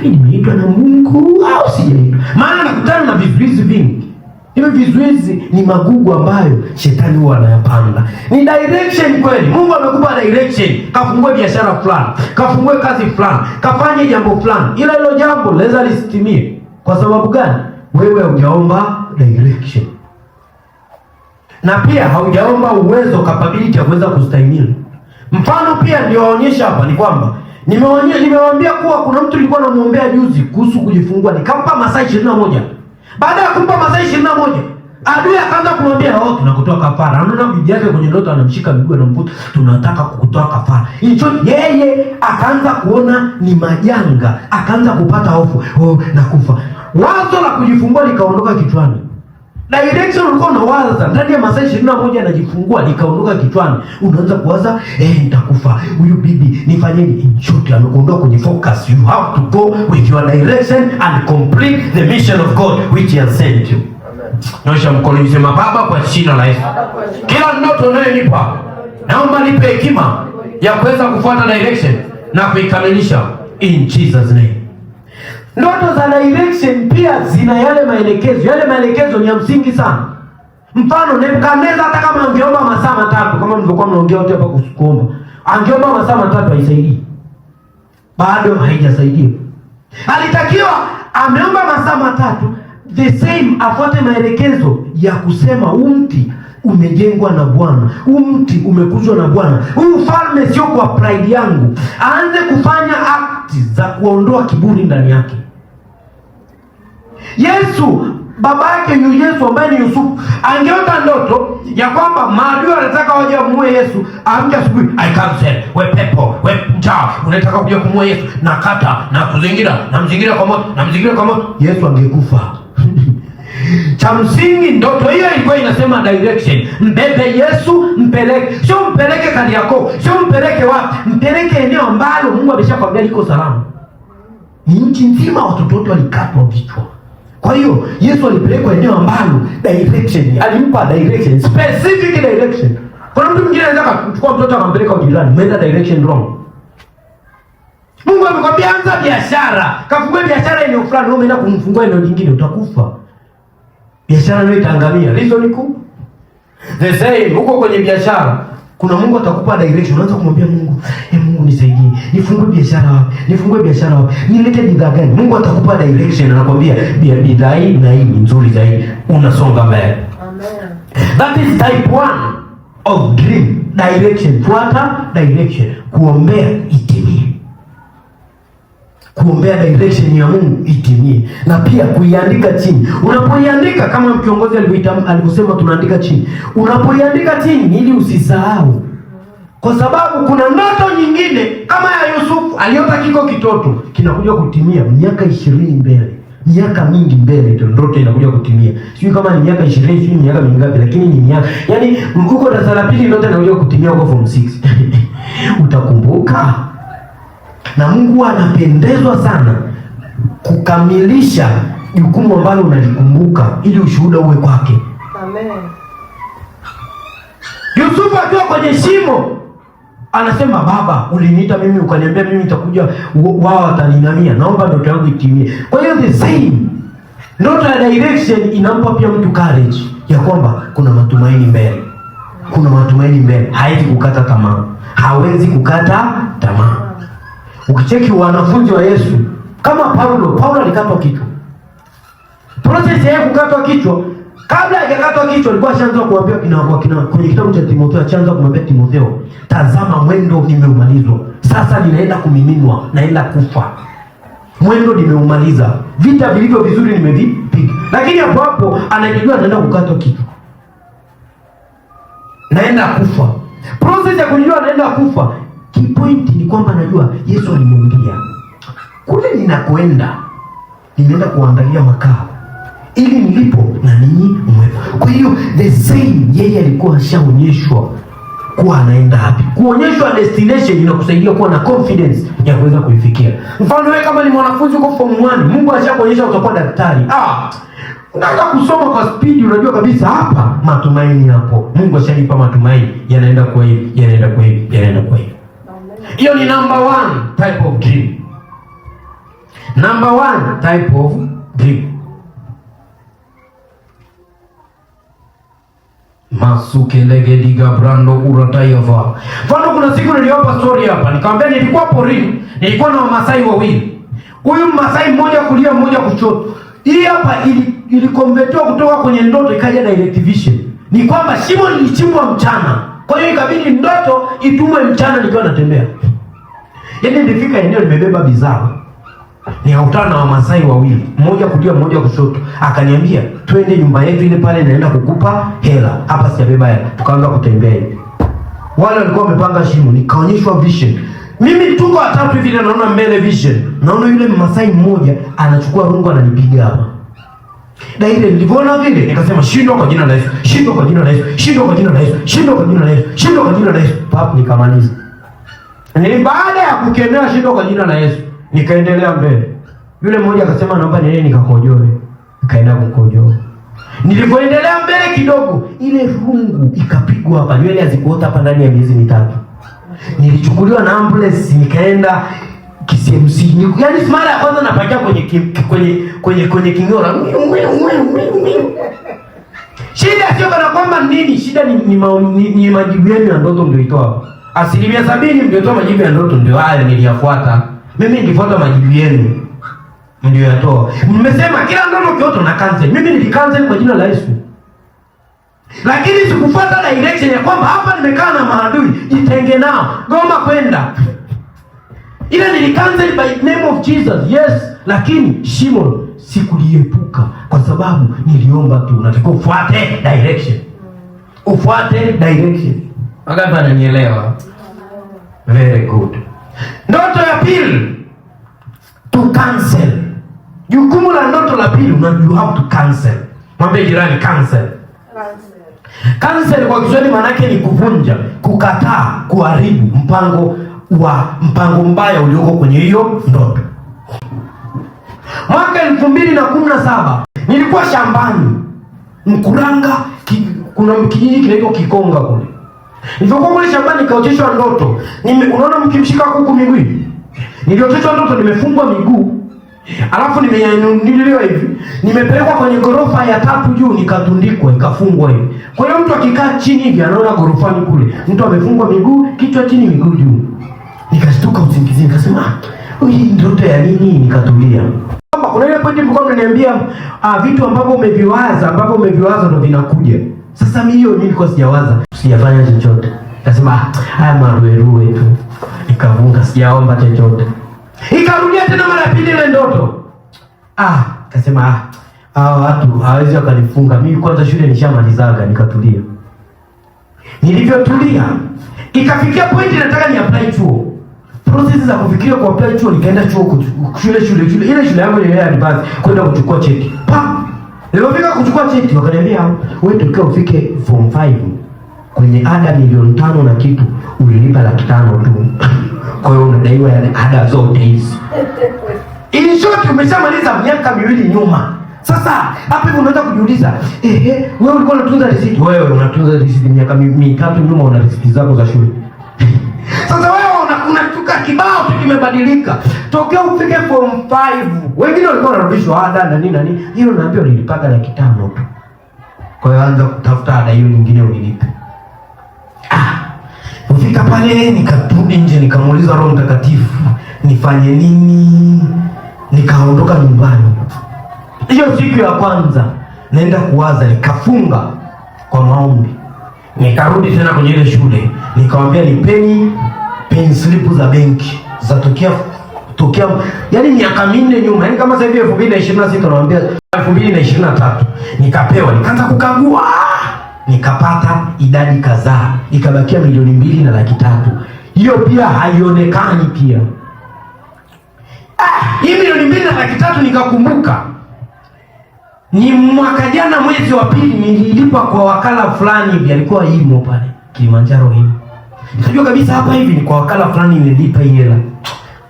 nimeitwa na Mungu au sijaitwa? Maana nakutana na vizuizi vingi. Hivi vizuizi ni magugu ambayo shetani huwa anayapanda. Ni direction kweli. Mungu amekupa direction. Kafungue biashara fulani, kafungue kazi fulani, kafanye jambo fulani. Ila hilo jambo laweza lisitimie. Kwa sababu gani? Wewe haujaomba direction. Na pia haujaomba uwezo, capability ya kuweza kustahimili. Mfano pia niliwaonyesha hapa ni kwamba nimewaambia kuwa kuna mtu alikuwa anamuombea juzi kuhusu kujifungua, nikampa masaa 21. Baada ya kumpa masaa 21, adui akaanza kumwambia tunakutoa kafara. Anaona bibi yake kwenye ndoto anamshika miguu na mvuto, tunataka kukutoa kafara. Hicho yeye akaanza kuona ni majanga, akaanza kupata hofu, na kufa. Wazo la kujifungua likaondoka kichwani. Direction ulikuwa unawaza ndani ya masaa 21 anajifungua, likaondoka kichwani. Unaanza kuwaza nitakufa, huyu bibi nifanyeje? Chote amekuondoa kwenye focus. You have to go with your direction and complete the mission of God which he has sent you. Nyosha mkono usema Baba, kwa jina la Yesu, kila ndoto unayonipa naomba nipe hekima ya kuweza kufuata direction na kuikamilisha in Jesus name. Ndoto za direction pia zina yale maelekezo. Yale maelekezo ni ya msingi sana. Mfano Nebukadneza hata kama angeomba masaa 3, kama mlivyokuwa mnaongea wote hapa kuomba, angeomba masaa 3 haisaidii. Bado haijasaidia. Alitakiwa ameomba masaa 3, the same afuate maelekezo ya kusema mti umejengwa na Bwana. Huu mti umekuzwa na Bwana. Huu ufalme sio kwa pride yangu. Aanze kufanya akti za kuondoa kiburi ndani yake. Yesu, baba yake yu Yesu ambaye ni Yusufu, angeota ndoto ya kwamba maadui wanataka waje wamuue Yesu. Amke asubuhi, I cancel, we pepo, we njaa, unataka kuja kumuua Yesu, na kata, na kuzingira, na mzingira kwa moto, na mzingira kwa moto. Yesu angekufa. Cha msingi ndoto hiyo ilikuwa inasema direction. Mbebe Yesu, mpeleke. Sio mpeleke Kariakoo, sio mpeleke wapi, mpeleke eneo ambalo Mungu ameshakwambia liko salama. Ni nchi nzima watoto wote walikatwa vichwa. Kwa hiyo Yesu alipelekwa eneo ambalo direction, alimpa direction, specific direction. Kuna mtu mwingine anaweza kuchukua mtoto akampeleka ujirani, umeenda direction wrong. Mungu amekwambia anza biashara, kafungue biashara eneo fulani, wewe umeenda kumfungua eneo lingine, utakufa. Biashara ndio itaangamia. Reason iko the same. Huko kwenye biashara kuna Mungu atakupa direction. Unaanza kumwambia Mungu, Mungu nisaidie. Nifungue biashara wapi? Nifungue biashara wapi? Nilete bidhaa gani? Mungu atakupa direction, anakuambia bidhaa hii na hii nzuri zaidi. Unasonga mbele. Amen. That is type 1 of dream. Direction. Fuata direction. Kuombea itimie. Kuombea direction ya Mungu itimie, na pia kuiandika chini. Unapoiandika kama kiongozi alivyosema tunaandika chini. Unapoiandika chini ili usisahau. Kwa sababu kuna ndoto nyingine kama ya Yusufu, aliota kiko kitoto kinakuja kutimia miaka 20 mbele. Miaka mingi mbele ndio ndoto inakuja kutimia. Sijui kama ni miaka 20, sijui miaka mingapi, lakini ni miaka. Yaani huko darasa la pili ndoto inakuja kutimia huko form 6. Utakumbuka? Na Mungu anapendezwa sana kukamilisha jukumu ambalo unalikumbuka ili ushuhuda uwe kwake. Amen. Yusufu akiwa kwenye shimo anasema, baba, uliniita mimi ukaniambia mimi nitakuja, wao wataninamia, naomba ndoto yangu itimie. Kwa hiyo the same ndoto ya direction inampa pia mtu courage ya kwamba kuna matumaini mbele. Kuna matumaini mbele. Hawezi kukata tamaa. Hawezi kukata tamaa. Ukicheki wanafunzi wa Yesu kama Paulo alikatwa kichwa. Process ya kukatwa kichwa, kabla hajakatwa kichwa alikuwa ashaanza kuambia kwenye kitabu cha Timotheo, ashaanza kumwambia Timotheo, tazama mwendo nimeumalizwa. Sasa ninaenda kumiminwa, naenda kufa. Mwendo nimeumaliza. Vita vilivyo vizuri nimevipiga. Lakini hapo anajijua anaenda kukatwa kichwa. Naenda kufa. Process ya kujua anaenda kufa. Kipointi ni kwamba najua Yesu alimwambia, kule ninakoenda ninaenda kuandalia makao ili nilipo na ninyi mwepo. Kwa hiyo the same, yeye alikuwa ashaonyeshwa kuwa anaenda wapi. Kuonyeshwa destination inakusaidia kuwa na confidence ya kuweza kuifikia. Mfano wewe kama ni mwanafunzi uko form 1, Mungu ashakuonyesha utakuwa daktari. Unataka kusoma kwa speed, unajua kabisa hapa matumaini hapo. Mungu ashanipa matumaini, yanaenda kwa hivi, yanaenda kwa hivi, yanaenda kwa hivi. Hiyo ni number 1 type of dream. Number 1 type of dream. Masukelege diga brando uratayava. Mfano kuna siku niliwapa story hapa, nikamwambia nilikuwa porini, nilikuwa na Wamasai wawili. Huyu Masai mmoja kulia, mmoja kushoto. Hii hapa ilikonvertiwa kutoka kwenye ndoto ikaja direct vision. Ni kwamba shimo lilichimbwa mchana. Kwa hiyo ikabidi ndoto itumwe mchana nikiwa natembea. Yaani nilifika eneo nimebeba bidhaa. Nikakutana na Wamasai wawili, mmoja kulia mmoja kushoto. Akaniambia, "Twende nyumba yetu ile pale naenda kukupa hela. Hapa sijabeba hela." Tukaanza kutembea hivi. Wale walikuwa wamepanga shimo, nikaonyeshwa vision. Mimi tuko watatu hivi naona mbele vision. Naona yule Mmasai mmoja anachukua rungu ananipiga hapa. Na ile nilipoona vile nikasema, "Shindwa kwa jina la Yesu. Shindwa kwa jina la Yesu. Shindwa kwa jina la Yesu. Shindwa kwa jina la Yesu. Shindwa kwa jina la Yesu." Papo nikamaliza. Ni baada ya kukemea shindwa kwa jina la Yesu, nikaendelea mbele. Yule mmoja akasema, "Naomba niende nikakojoe." Nikaenda kukojoa. Nilipoendelea mbele kidogo, ile rungu ikapigwa hapa. Nywele hazikuota hapa ndani ya miezi mitatu. Nilichukuliwa na ambulance nikaenda KCMC. Yaani mara ya kwanza napakia kwenye kingora. Shida sio kana kwamba nini, shida ni majibu yenu ya ndoto ndio itoa. 70% mliotoa majibu ya ndoto ndio haya niliyafuata. Mimi nilifuata majibu yenu ndio yatoa. Mmesema kila ndoto kioto na cancel. Mimi nilikancel kwa jina la Yesu. Lakini sikufuata direction ya kwamba hapa nimekaa na maadui, jitenge nao, goma kwenda. Ila nilikansel by name of Jesus, yes, lakini shimo sikuliepuka kwa sababu niliomba tu. Unatakiwa ufuate direction. Ufuate direction. Wangapi wananielewa? Very good. Ndoto ya pili, to cancel. Jukumu la ndoto la pili, you have to cancel. Mwambie jirani cancel. Cancel kwa Kiswahili maana yake ni kuvunja, kukataa, kuharibu mpango mbaya ulioko kwenye hiyo ndoto. Mwaka 2017 nilikuwa shambani Mkuranga, kuna kijiji kinaitwa Kikonga kule. Nilipokuwa kule shambani nikaoteshwa ndoto. Unaona mkimshika kuku miguu? Nilioteshwa ndoto nimefungwa miguu. Alafu nimenyanyuliwa hivi. Nimepelekwa kwenye gorofa ya 3 juu, nikatundikwa, nikafungwa hivi. Kwa hiyo mtu akikaa chini hivi anaona gorofani kule. Mtu amefungwa miguu, kichwa chini, miguu juu. Nikashtuka usingizini, nikasema, "Hii ndoto ya nini?" Nikatulia. Kuna ile pointi mko mnaniambia vitu ambavyo umeviwaza ndio vinakuja. Sasa mimi hiyo nilikuwa sijawaza, sijafanya chochote. Nikasema haya maruerue tu. Nikavunga, sijaomba chochote. Ikarudia tena mara ya pili ile ndoto. Nikasema watu hawezi wakanifunga. Mimi kwanza shule nishamalizaga, nikatulia. Nilivyotulia, ikafikia pointi nataka ni apply chuo. Process za kufikiria kwa apply chuo, nikaenda chuo shule ile shule yangu ile ya advance kwenda kuchukua cheti. Nilipofika kuchukua cheti wakaniambia wewe tokea ufike form 5 kwenye ada milioni 5 na kitu ulilipa 500,000 tu. Kwa hiyo unadaiwa ada zote hizi. In short umeshamaliza miaka 2 nyuma. Sasa hapa hivi unaanza kujiuliza, wewe ulikuwa unatunza risiti? Wewe unatunza risiti miaka 3 nyuma, una risiti zako za shule. Sasa wewe unatuka kibao tu kimebadilika. Tokea ufike form 5. Wengine walikuwa wanarudishwa ada na nini. Hiyo naambia nilipaka 500,000 tu. Kwa hiyo anza kutafuta ada hiyo nyingine unilipe. Ufika pale nikarudi nje, nikamuuliza Roho Mtakatifu, nifanye nini? Nikaondoka nyumbani. Hiyo siku ya kwanza naenda kuwaza, nikafunga kwa maombi. Nikarudi tena kwenye ile shule, nikamwambia nipeni slip za benki za tokea yani miaka 4 nyuma, yani kama sasa hivi 2026 naambia 2023 nikapewa, nikaanza kukagua, nikapata idadi kadhaa, ikabakia 2,200,000. Hiyo pia haionekani pia. Hii 2,200,000 nikakumbuka. Ni mwaka jana mwezi wa pili nililipa kwa wakala fulani hivi, alikuwa Imo pale Kilimanjaro hivi. Nikajua kabisa hapa hivi ni kwa wakala fulani nililipa hii hela.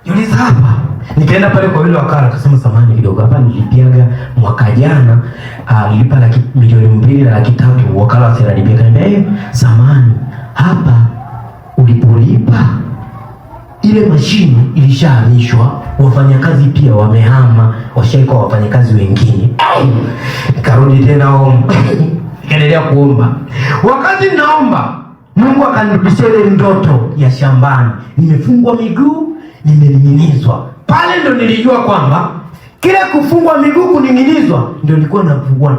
Niuliza hapa. Nikaenda pale kwa yule wakala, akasema samahani kidogo, hapa nilipiaga mwaka jana nilipa 2,200,000 wakala wa CRDB. Akaniambia samahani, hapa ulipolipa ile mashine ilishahamishwa, wafanyakazi pia wamehama, washaika wafanyakazi wengine. Nikarudi tena nikaendelea kuomba. Wakati naomba, Mungu akanirudishia ile ndoto ya shambani. Nimefungwa miguu, nimening'inizwa. Pale ndo nilijua kwamba kile kufungwa miguu, kuning'inizwa, ndio nilikuwa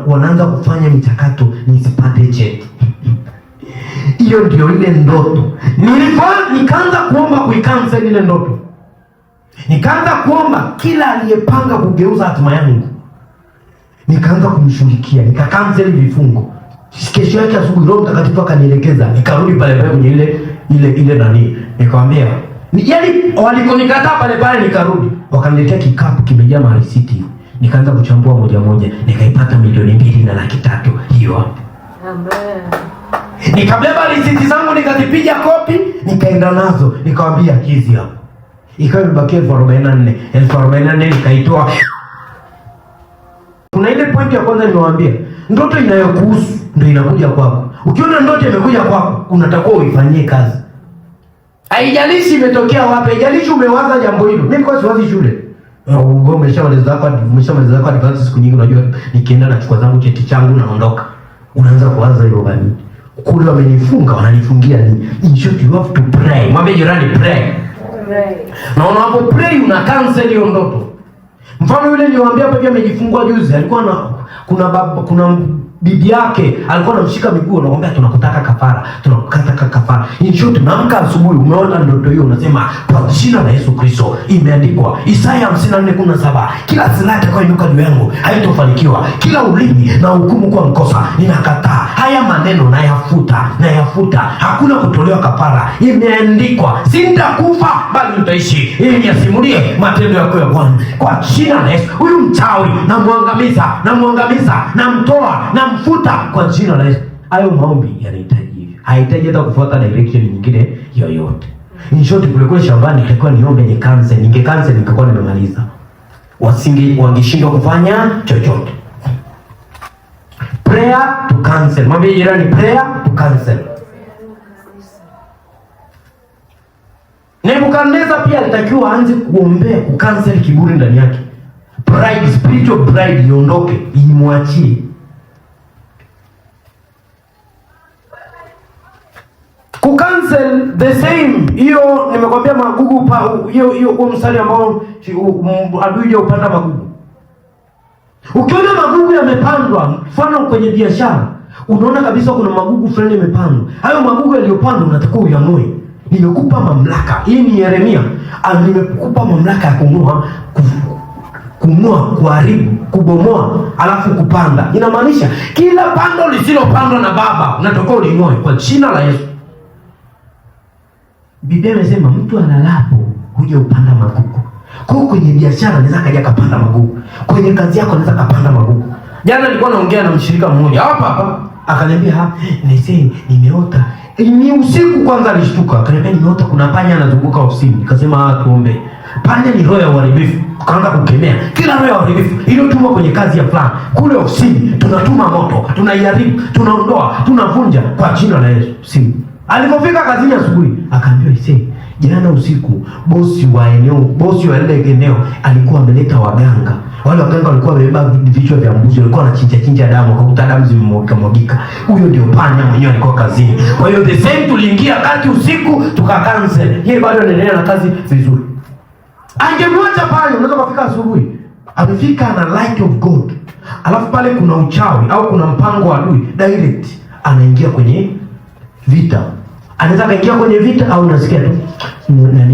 wanaanza kufanya michakato nisipate cheti. Hiyo ndio ile ndoto. Nikaanza kuomba kuicancel ile ndoto. Nikaanza kuomba kila aliyepanga kugeuza hatima yangu, nikaanza kumshughulikia, nikacancel vifungo. Kesho yake asubuhi Roho Mtakatifu akanielekeza, nikarudi pale pale kwenye ile nani. Nikamwambia, yaani walikonikataa pale pale, nikarudi. Wakaniletea kikapu kimejaa marisiti. Nikaanza kuchambua moja moja, nikaipata 2,200,000 hiyo hapo. Amen. Nikabeba risiti zangu, nikazipiga kopi, nikaenda nazo, nikamwambia hizi hapa. Ikawa imebakia 44,000 nikaitoa. Kuna ile point ya kwanza nimewaambia, ndoto inayokuhusu ndio inakuja kwako. Ukiona ndoto imekuja kwako, unatakiwa uifanyie kazi. Haijalishi imetokea wapi, haijalishi umewaza jambo hilo. Mimi kwa siwazi shule. Umeshamaliza kwa advance siku nyingi, unajua nikienda nachukua zangu cheti changu naondoka. Unaanza kuwaza hilo bani. Kule wamenifunga, wananifungia nini? In short, you have to pray. Mwambie jirani pray. Na unapo pray una cancel hiyo ndoto. Mfano yule niliwaambia hapa pia amejifungua juzi, alikuwa na kuna bibi yake alikuwa anamshika miguu, anamwambia tunakutaka kafara, tunakutaka kafara. Insho tunaamka asubuhi, umeona ndoto hiyo, unasema kwa jina la Yesu Kristo imeandikwa Isaya 54:17, kila silaha itakayoinuka juu yangu haitofanikiwa, kila ulimi na hukumu kwa mkosa ninakataa. Haya maneno nayafuta, hakuna kutolewa kafara. Imeandikwa sintakufa bali utaishi ili niasimulie matendo yako ya Bwana. Kwa jina la Yesu, huyu mchawi namwangamiza, namtoa, namfuta kwa jina la Yesu. Hayo maombi yanahitaji hivyo, hahitaji hata kufuata direction nyingine yoyote. In short, kulikuwa shambani nilikuwa niombe ni cancel, ningekuwa nimemaliza. Wangeshindwa kufanya chochote. Prayer to cancel. Mwambie jirani, prayer to cancel. Nebukadneza pia alitakiwa aanze kuombea kucancel kiburi ndani yake. Pride, spiritual pride iondoke, imwachie. Kucancel the same. Hiyo nimekwambia magugu hiyo mstari ambao adui je upanda magugu. Ukiona magugu yamepandwa, mfano kwenye biashara, unaona kabisa kuna magugu fulani yamepandwa. Hayo magugu yaliyopandwa unatakiwa uyanoe. Nimekupa mamlaka. Hii ni Yeremia. Nimekupa mamlaka ya kung'oa, kuharibu, kubomoa, alafu kupanda. Inamaanisha kila pando lisilopandwa na Baba unatakiwa uling'oe kwa jina la Yesu. Biblia imesema mtu analapo huja upanda magugu. Kwa hiyo kwenye biashara anaweza kaja kapanda magugu. Kwenye kazi yako anaweza kapanda magugu. Jana nilikuwa naongea na mshirika mmoja hapa akaniambia nimeota. Ni usiku kwanza alishtuka. Akaniambia nimeota kuna panya anazunguka ofisini. Nikasema tuombe. Panya ni roho ya uharibifu. Tukaanza kukemea kila roho ya uharibifu iliyotumwa kwenye kazi ya fulani kule ofisini. Tunatuma moto, tunaiharibu, tunaondoa, tunavunja kwa jina la Yesu. Alipofika kazini asubuhi akaambiwa jana usiku bosi wa ile eneo alikuwa ameleta waganga. Wale waganga walikuwa wamebeba vichwa vya mbuzi, walikuwa wanachinja damu, akakuta damu zimemwagika. Huyo ndio panya mwenyewe alikuwa kazini. Kwa hiyo the same tuliingia kati usiku tukacancel. Yeye bado anaendelea na kazi vizuri. Angemwacha pale, unaweza kufika asubuhi. Amefika na light of God. Alafu pale kuna uchawi au kuna mpango wa adui, direct anaingia kwenye vita. Anaweza kaingia kwenye vita au unasikia tu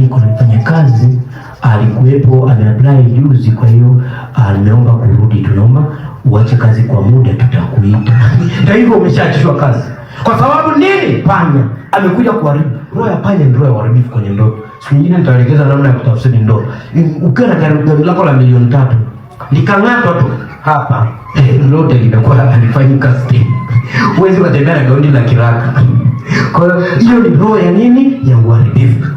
kuna mfanyakazi alikuwepo ameapply juzi, kwa hiyo ameomba kurudi, tunaomba uache kazi kwa muda, tutakuita. Ndio hivyo umeshaachishwa kazi. Kwa sababu nini? Panya amekuja kuharibu. Roho ya panya ndio ya uharibifu kwenye ndoto. Siku nyingine nitaelekeza namna ya kutafsiri ndoto. Ukiwa na gari lako la milioni 3 likang'atwa tu hapa, lote linakuwa halifanyika stay. Huwezi kutembea na gauni la kiraka. Kwa hiyo ni roho ya nini? Ya uharibifu.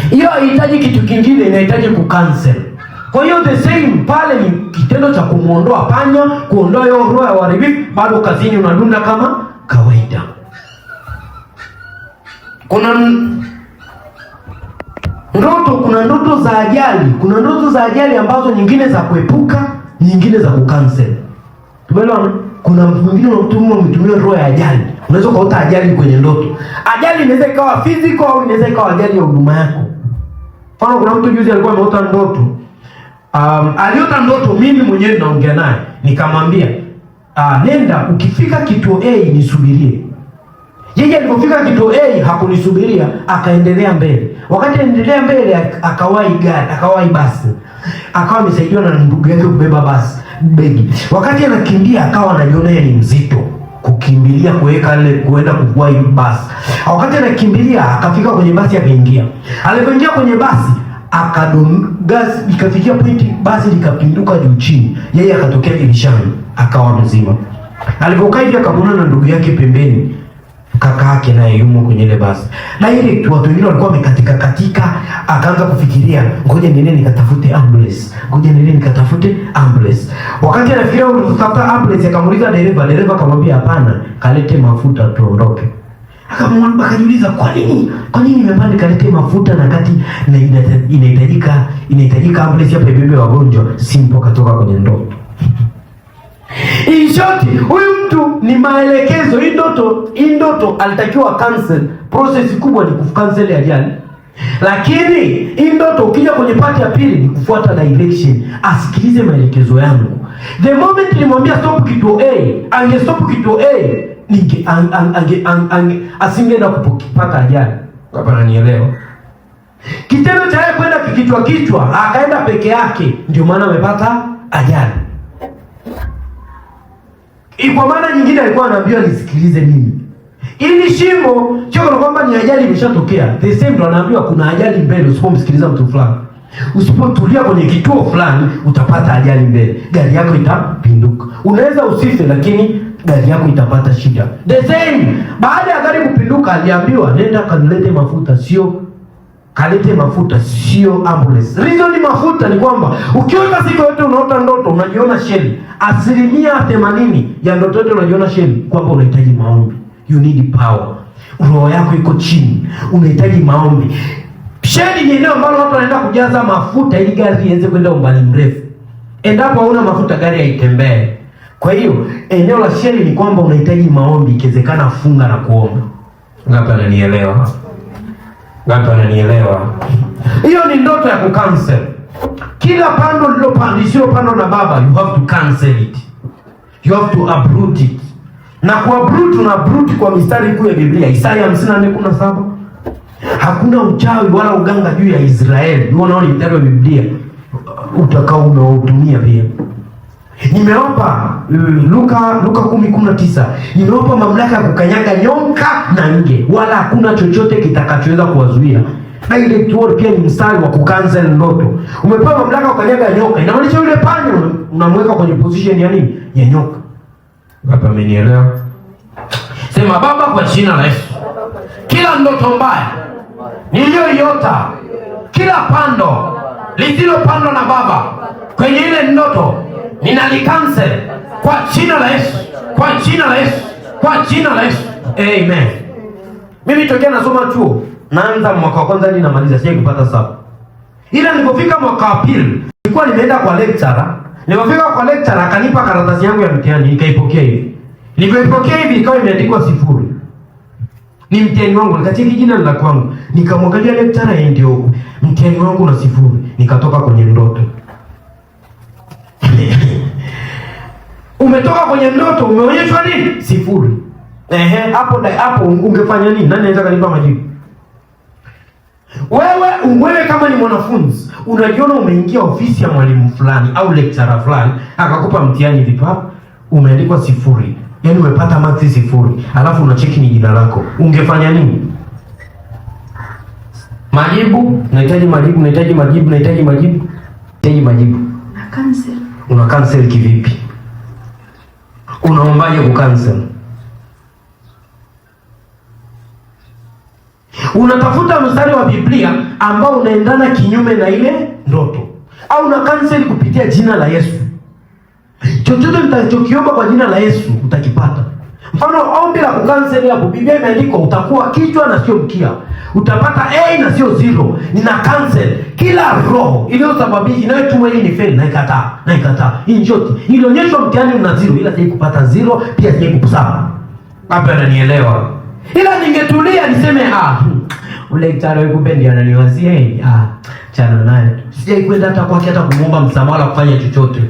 Hiyo haihitaji kitu kingine, inahitaji kucancel. Kwa hiyo the same pale ni kitendo cha kumuondoa panya, kuondoa hiyo roho ya uharibifu, bado kazini unadunda kama kawaida. Kuna ndoto za ajali. Kuna ndoto za ajali ambazo nyingine za kuepuka, nyingine za kucancel. Tumeelewana? Kuna mwingine umetumia roho ya ajali. Unaweza kuota ajali kwenye ndoto. Ajali inaweza ikawa physical au inaweza ikawa ajali ya huduma yako. Mfano kuna mtu juzi alikuwa ameota ndoto. Aliota ndoto, mimi mwenyewe naongea naye. Nikamwambia, nenda ukifika kituo A nisubirie. Yeye alipofika kituo A hakunisubiria, akaendelea mbele. Wakati anaendelea mbele akawahi basi. Akawa amesaidiwa na ndugu yake kubeba begi. Wakati anakimbia akawa anajiona yeye ni mzito kukimbilia kuenda kuwahi basi. Wakati anakimbilia akafika kwenye basi akaingia. Alipoingia kwenye basi akadongazi, ikafikia pointi basi likapinduka juu chini. Yeye akatokea dirishani akawa mzima. Alipokaa hivi akamwona na ndugu yake pembeni, kaka yake naye yumo kwenye ile basi. Na ile watu wengine walikuwa wamekatika, akaanza kufikiria, ngoja niende nikatafute ambulance. Wakati anafikiria kutafuta ambulance akamuuliza dereva akamwambia hapana, kalete mafuta tuondoke. Akajiuliza kwa nini nimepanda kalete mafuta na kati na inahitajika ambulance hapa ibebe wagonjwa, simpo katoka kwenye ndoto. In short, huyu mtu ni maelekezo. Hii ndoto alitakiwa cancel. Process kubwa ni kucancel ajali. Lakini hii ndoto ukija kwenye part ya pili ni kufuata direction. Asikilize maelekezo yangu. The moment nilimwambia stop kituo A, angestop kituo A, asingeenda kupata ajali. Hapa nanielewa. Kitendo cha yeye kwenda kichwa akaenda peke yake ndio maana amepata ajali. Kwa maana nyingine alikuwa anaambiwa nisikilize mimi. Ili shimo sio kwamba ni ajali imeshatokea. The same ndo anaambiwa kuna ajali mbele usipomsikiliza mtu fulani. Usipotulia kwenye kituo fulani utapata ajali mbele. Gari yako itapinduka. Unaweza usife lakini gari yako itapata shida. The same, baada ya gari kupinduka aliambiwa nenda kalete mafuta, kalete mafuta, sio ambulance. Reason ni mafuta ni kwamba ukiota siku yote unaota ndoto unajiona sheli. 80% ya ndoto yote unajiona sheli kwamba unahitaji maombi. You need power. Roho yako iko chini. Unahitaji maombi. Sheli ni eneo ambalo watu wanaenda kujaza mafuta ili gari iweze kwenda umbali mrefu. Endapo hauna mafuta gari haitembee. Kwa hiyo eneo la sheli ni kwamba unahitaji maombi, ikiwezekana funga na kuomba. Ngapi ananielewa? Ngapi ananielewa? Hiyo ni ndoto ya kucancel. Kila pando lililopandwa na Baba, you have to cancel it. You have to uproot it. Na unabrut kwa mistari kuu ya Biblia, Isaya 54:17. Hakuna uchawi wala uganga juu ya Israeli. Unaona mstari wa Biblia utakao unaotumia pia. Nimewapa Luka 10:19. Nimewapa mamlaka ya kukanyaga nyoka na nge, wala hakuna chochote kitakachoweza kuwazuia. Direct word pia ni mstari wa kucancel ndoto. Umepewa mamlaka ya kukanyaga nyoka. Inamaanisha yule panya unamweka kwenye position ya nini? Ya nyoka. Hapa amenielewa? Sema Baba, kwa jina la Yesu, kila ndoto mbaya niliyoiota, kila pando lisilopandwa na Baba kwenye ile ndoto ninalikansel kwa jina la Yesu, kwa jina la Yesu, kwa jina la Yesu. Amen. Mimi tokea nasoma chuo, naanza mwaka wa kwanza hadi namaliza, sija kupata saba. Ila nilipofika mwaka wa pili, nilikuwa nimeenda kwa lecturer. Nilipofika kwa lecturer akanipa karatasi yangu ya mtihani, nikaipokea hivi. Nilipoipokea hivi ikawa imeandikwa 0. Ni mtihani wangu, nikacheki jina la kwangu. Nikamwangalia lecturer, ndio mtihani wangu na 0. Nikatoka kwenye ndoto. Umetoka kwenye ndoto, umeonyeshwa nini? 0. Hapo ungefanya nini? Nani anaweza kanipa majibu? Wewe kama ni mwanafunzi, unajiona umeingia ofisi ya mwalimu fulani au lecturer fulani, akakupa mtihani hivi hapa, umeandikwa 0. Yaani umepata max 0. Alafu unacheki ni jina lako. Ungefanya nini? Majibu, nahitaji majibu. Na cancel. Una cancel kivipi? Unaombaje kucancel? Unatafuta mstari wa Biblia ambao unaendana kinyume na ile ndoto, au una cancel kupitia jina la Yesu. Chochote mtachokiomba kwa jina la Yesu utakipata. Mfano ombi la kucancel hapo, Biblia imeandikwa utakuwa kichwa na sio mkia. Utapata A na sio 0. Nina cancel kila roho iliyosababisha inayotuma hii ni fail, na ikataa. Hii njoti ilionyeshwa mtihani una 0, ila sije kupata 0, pia sije kupata. Hapa ananielewa? Ila ningetulia niseme ule lecturer wewe kumbe ndiye ananiwazia chana naye. Sijai kwenda hata kwake hata kumuomba msamaha wala kufanya chochote.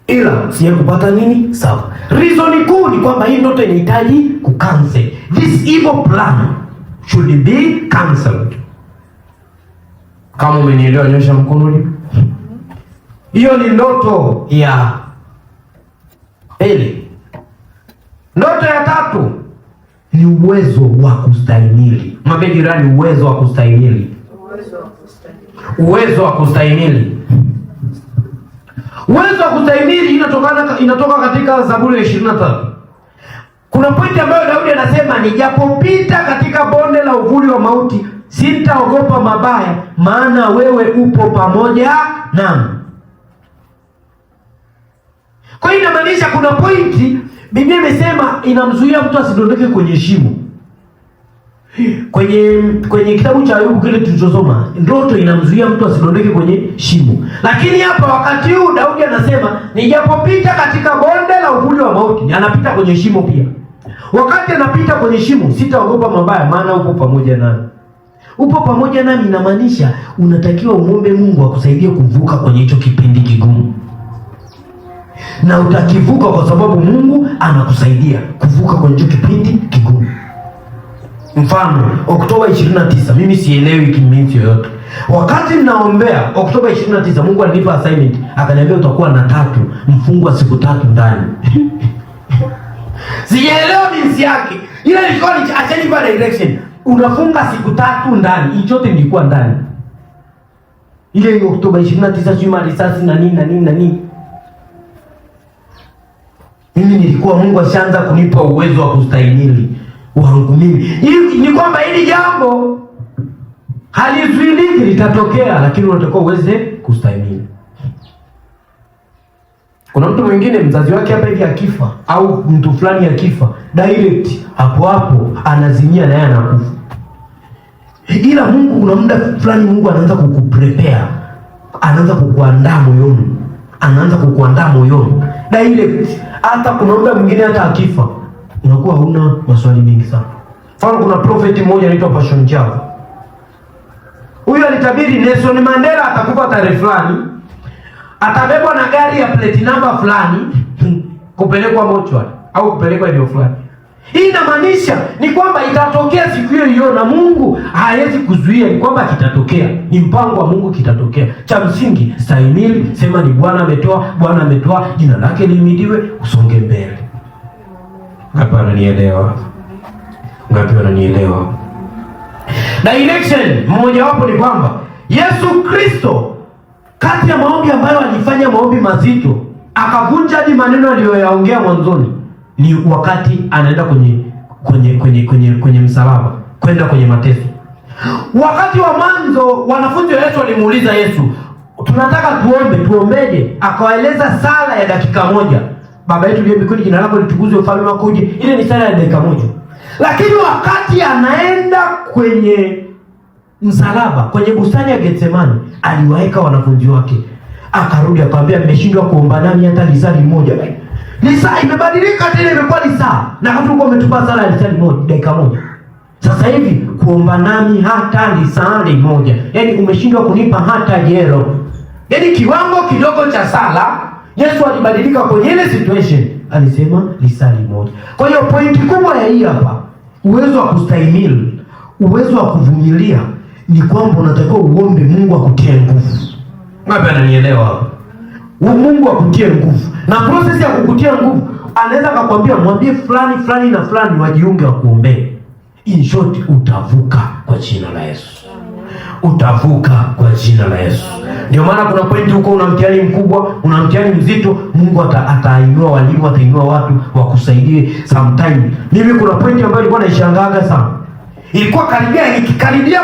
Ila sijai kupata nini? Sawa. Reason kuu ni kwamba hii ndoto inahitaji kucancel. This evil plan should be cancelled. Kama umenielewa nyosha mkono hivi. Hiyo ni ndoto ya pili. Ndoto ya tatu ni uwezo wa kustahimili. Mwambie jirani, uwezo wa kustahimili. Uwezo wa kustahimili. Uwezo wa kustahimili inatoka katika Zaburi ya 23. Kuna pointi ambayo Daudi anasema, nijapopita katika bonde la uvuli wa mauti, sitaogopa mabaya, maana wewe upo pamoja nami. Kwa hiyo inamaanisha kuna pointi Biblia imesema inamzuia mtu asidondoke kwenye shimo. Kwenye kitabu cha Ayubu kile tulichosoma, ndoto inamzuia mtu asidondoke kwenye shimo. Lakini hapa wakati huu Daudi anasema nijapopita katika bonde la uvuli wa mauti, anapita kwenye shimo pia. Wakati anapita kwenye shimo, sitaogopa mabaya, maana upo pamoja nami. Upo pamoja nami, inamaanisha unatakiwa umwombe Mungu akusaidie kuvuka kwenye hicho kipindi kigumu, na utakivuka kwa sababu Mungu anakusaidia kuvuka kwenye hicho kipindi kigumu. Mfano, Oktoba 29, mimi sielewi kimiti yoyote. Wakati ninaombea Oktoba 29, Mungu alinipa assignment, akaniambia utakuwa na 3 mfungwa siku 3 ndani. Sijaelewa jinsi yake. Ile ilikuwa ni achanipa direction. Unafunga siku 3 ndani. Hichote nilikuwa ndani. Ile Oktoba 29 chuma risasi na nini. Mimi nilikuwa, Mungu ashaanza kunipa uwezo wa kustahimili wangu mimi. Hivi ni kwamba hili jambo halizuiliki, litatokea, lakini unatakiwa uweze kustahimili. Kuna mtu mwingine mzazi wake hapa hivi akifa, au mtu fulani akifa, direct hapo anazimia na yeye anakufa. Ila Mungu kuna muda fulani Mungu anaanza kukuprepare, anaanza kukuandaa moyoni, direct. Hata kuna muda mwingine hata akifa unakuwa huna maswali mengi sana. Mfano, kuna prophet mmoja anaitwa Passion Java. Huyu alitabiri Nelson Mandela atakufa tarehe fulani, atabebwa na gari ya plate number fulani kupelekwa mochwari au kupelekwa eneo fulani. Hii inamaanisha ni kwamba itatokea siku hiyo, na Mungu hawezi kuzuia, ni kwamba kitatokea, ni mpango wa Mungu, kitatokea. Cha msingi stahimili, sema ni Bwana ametoa, jina lake lihimidiwe, usonge mbele. Ngapi wananielewa? Direction mmoja wapo ni kwamba Yesu Kristo, kati ya maombi ambayo alifanya maombi mazito, akavunja hadi maneno aliyoyaongea mwanzoni, ni wakati anaenda kwenye msalaba, kwenda kwenye mateso. Wakati wa mwanzo wanafunzi wa Yesu walimuuliza Yesu, tunataka tuombeje? Akawaeleza sala ya dakika 1. Baba yetu uliye mbinguni, jina lako litukuzwe, ufalme wako uje. Ile ni sala ya dakika 1. Lakini wakati anaenda kwenye msalaba, kwenye bustani ya Getsemani, aliwaeka wanafunzi wake, akarudi akamwambia, mmeshindwa kuomba nami hata lisali moja. Lisaa imebadilika tena, imekuwa lisaa, na kama tulikuwa umetupa sala ya lisali moja, dakika 1. Sasa hivi kuomba nami hata lisali moja, yaani umeshindwa kunipa hata jero. Yaani kiwango kidogo cha sala, Yesu alibadilika kwenye ile situation, alisema lisali moja. Kwa hiyo pointi kubwa ya hii hapa, uwezo wa kustahimili, uwezo wa kuvumilia, ni kwamba unatakiwa uombe Mungu akutie nguvu. Ngapi ananielewa? Mungu akutie nguvu. Na process ya kukutia nguvu, anaweza akakwambia mwambie fulani na fulani wajiunge wa kuombea. In short, utavuka kwa jina la Yesu. Ndio maana kuna pointi huko, una mtihani mkubwa, una mtihani mzito, Mungu atainua walimu, atainua watu wakusaidie sometime. Mimi kuna pointi ambayo nilikuwa naishangaga sana. Ilikuwa nikikaribia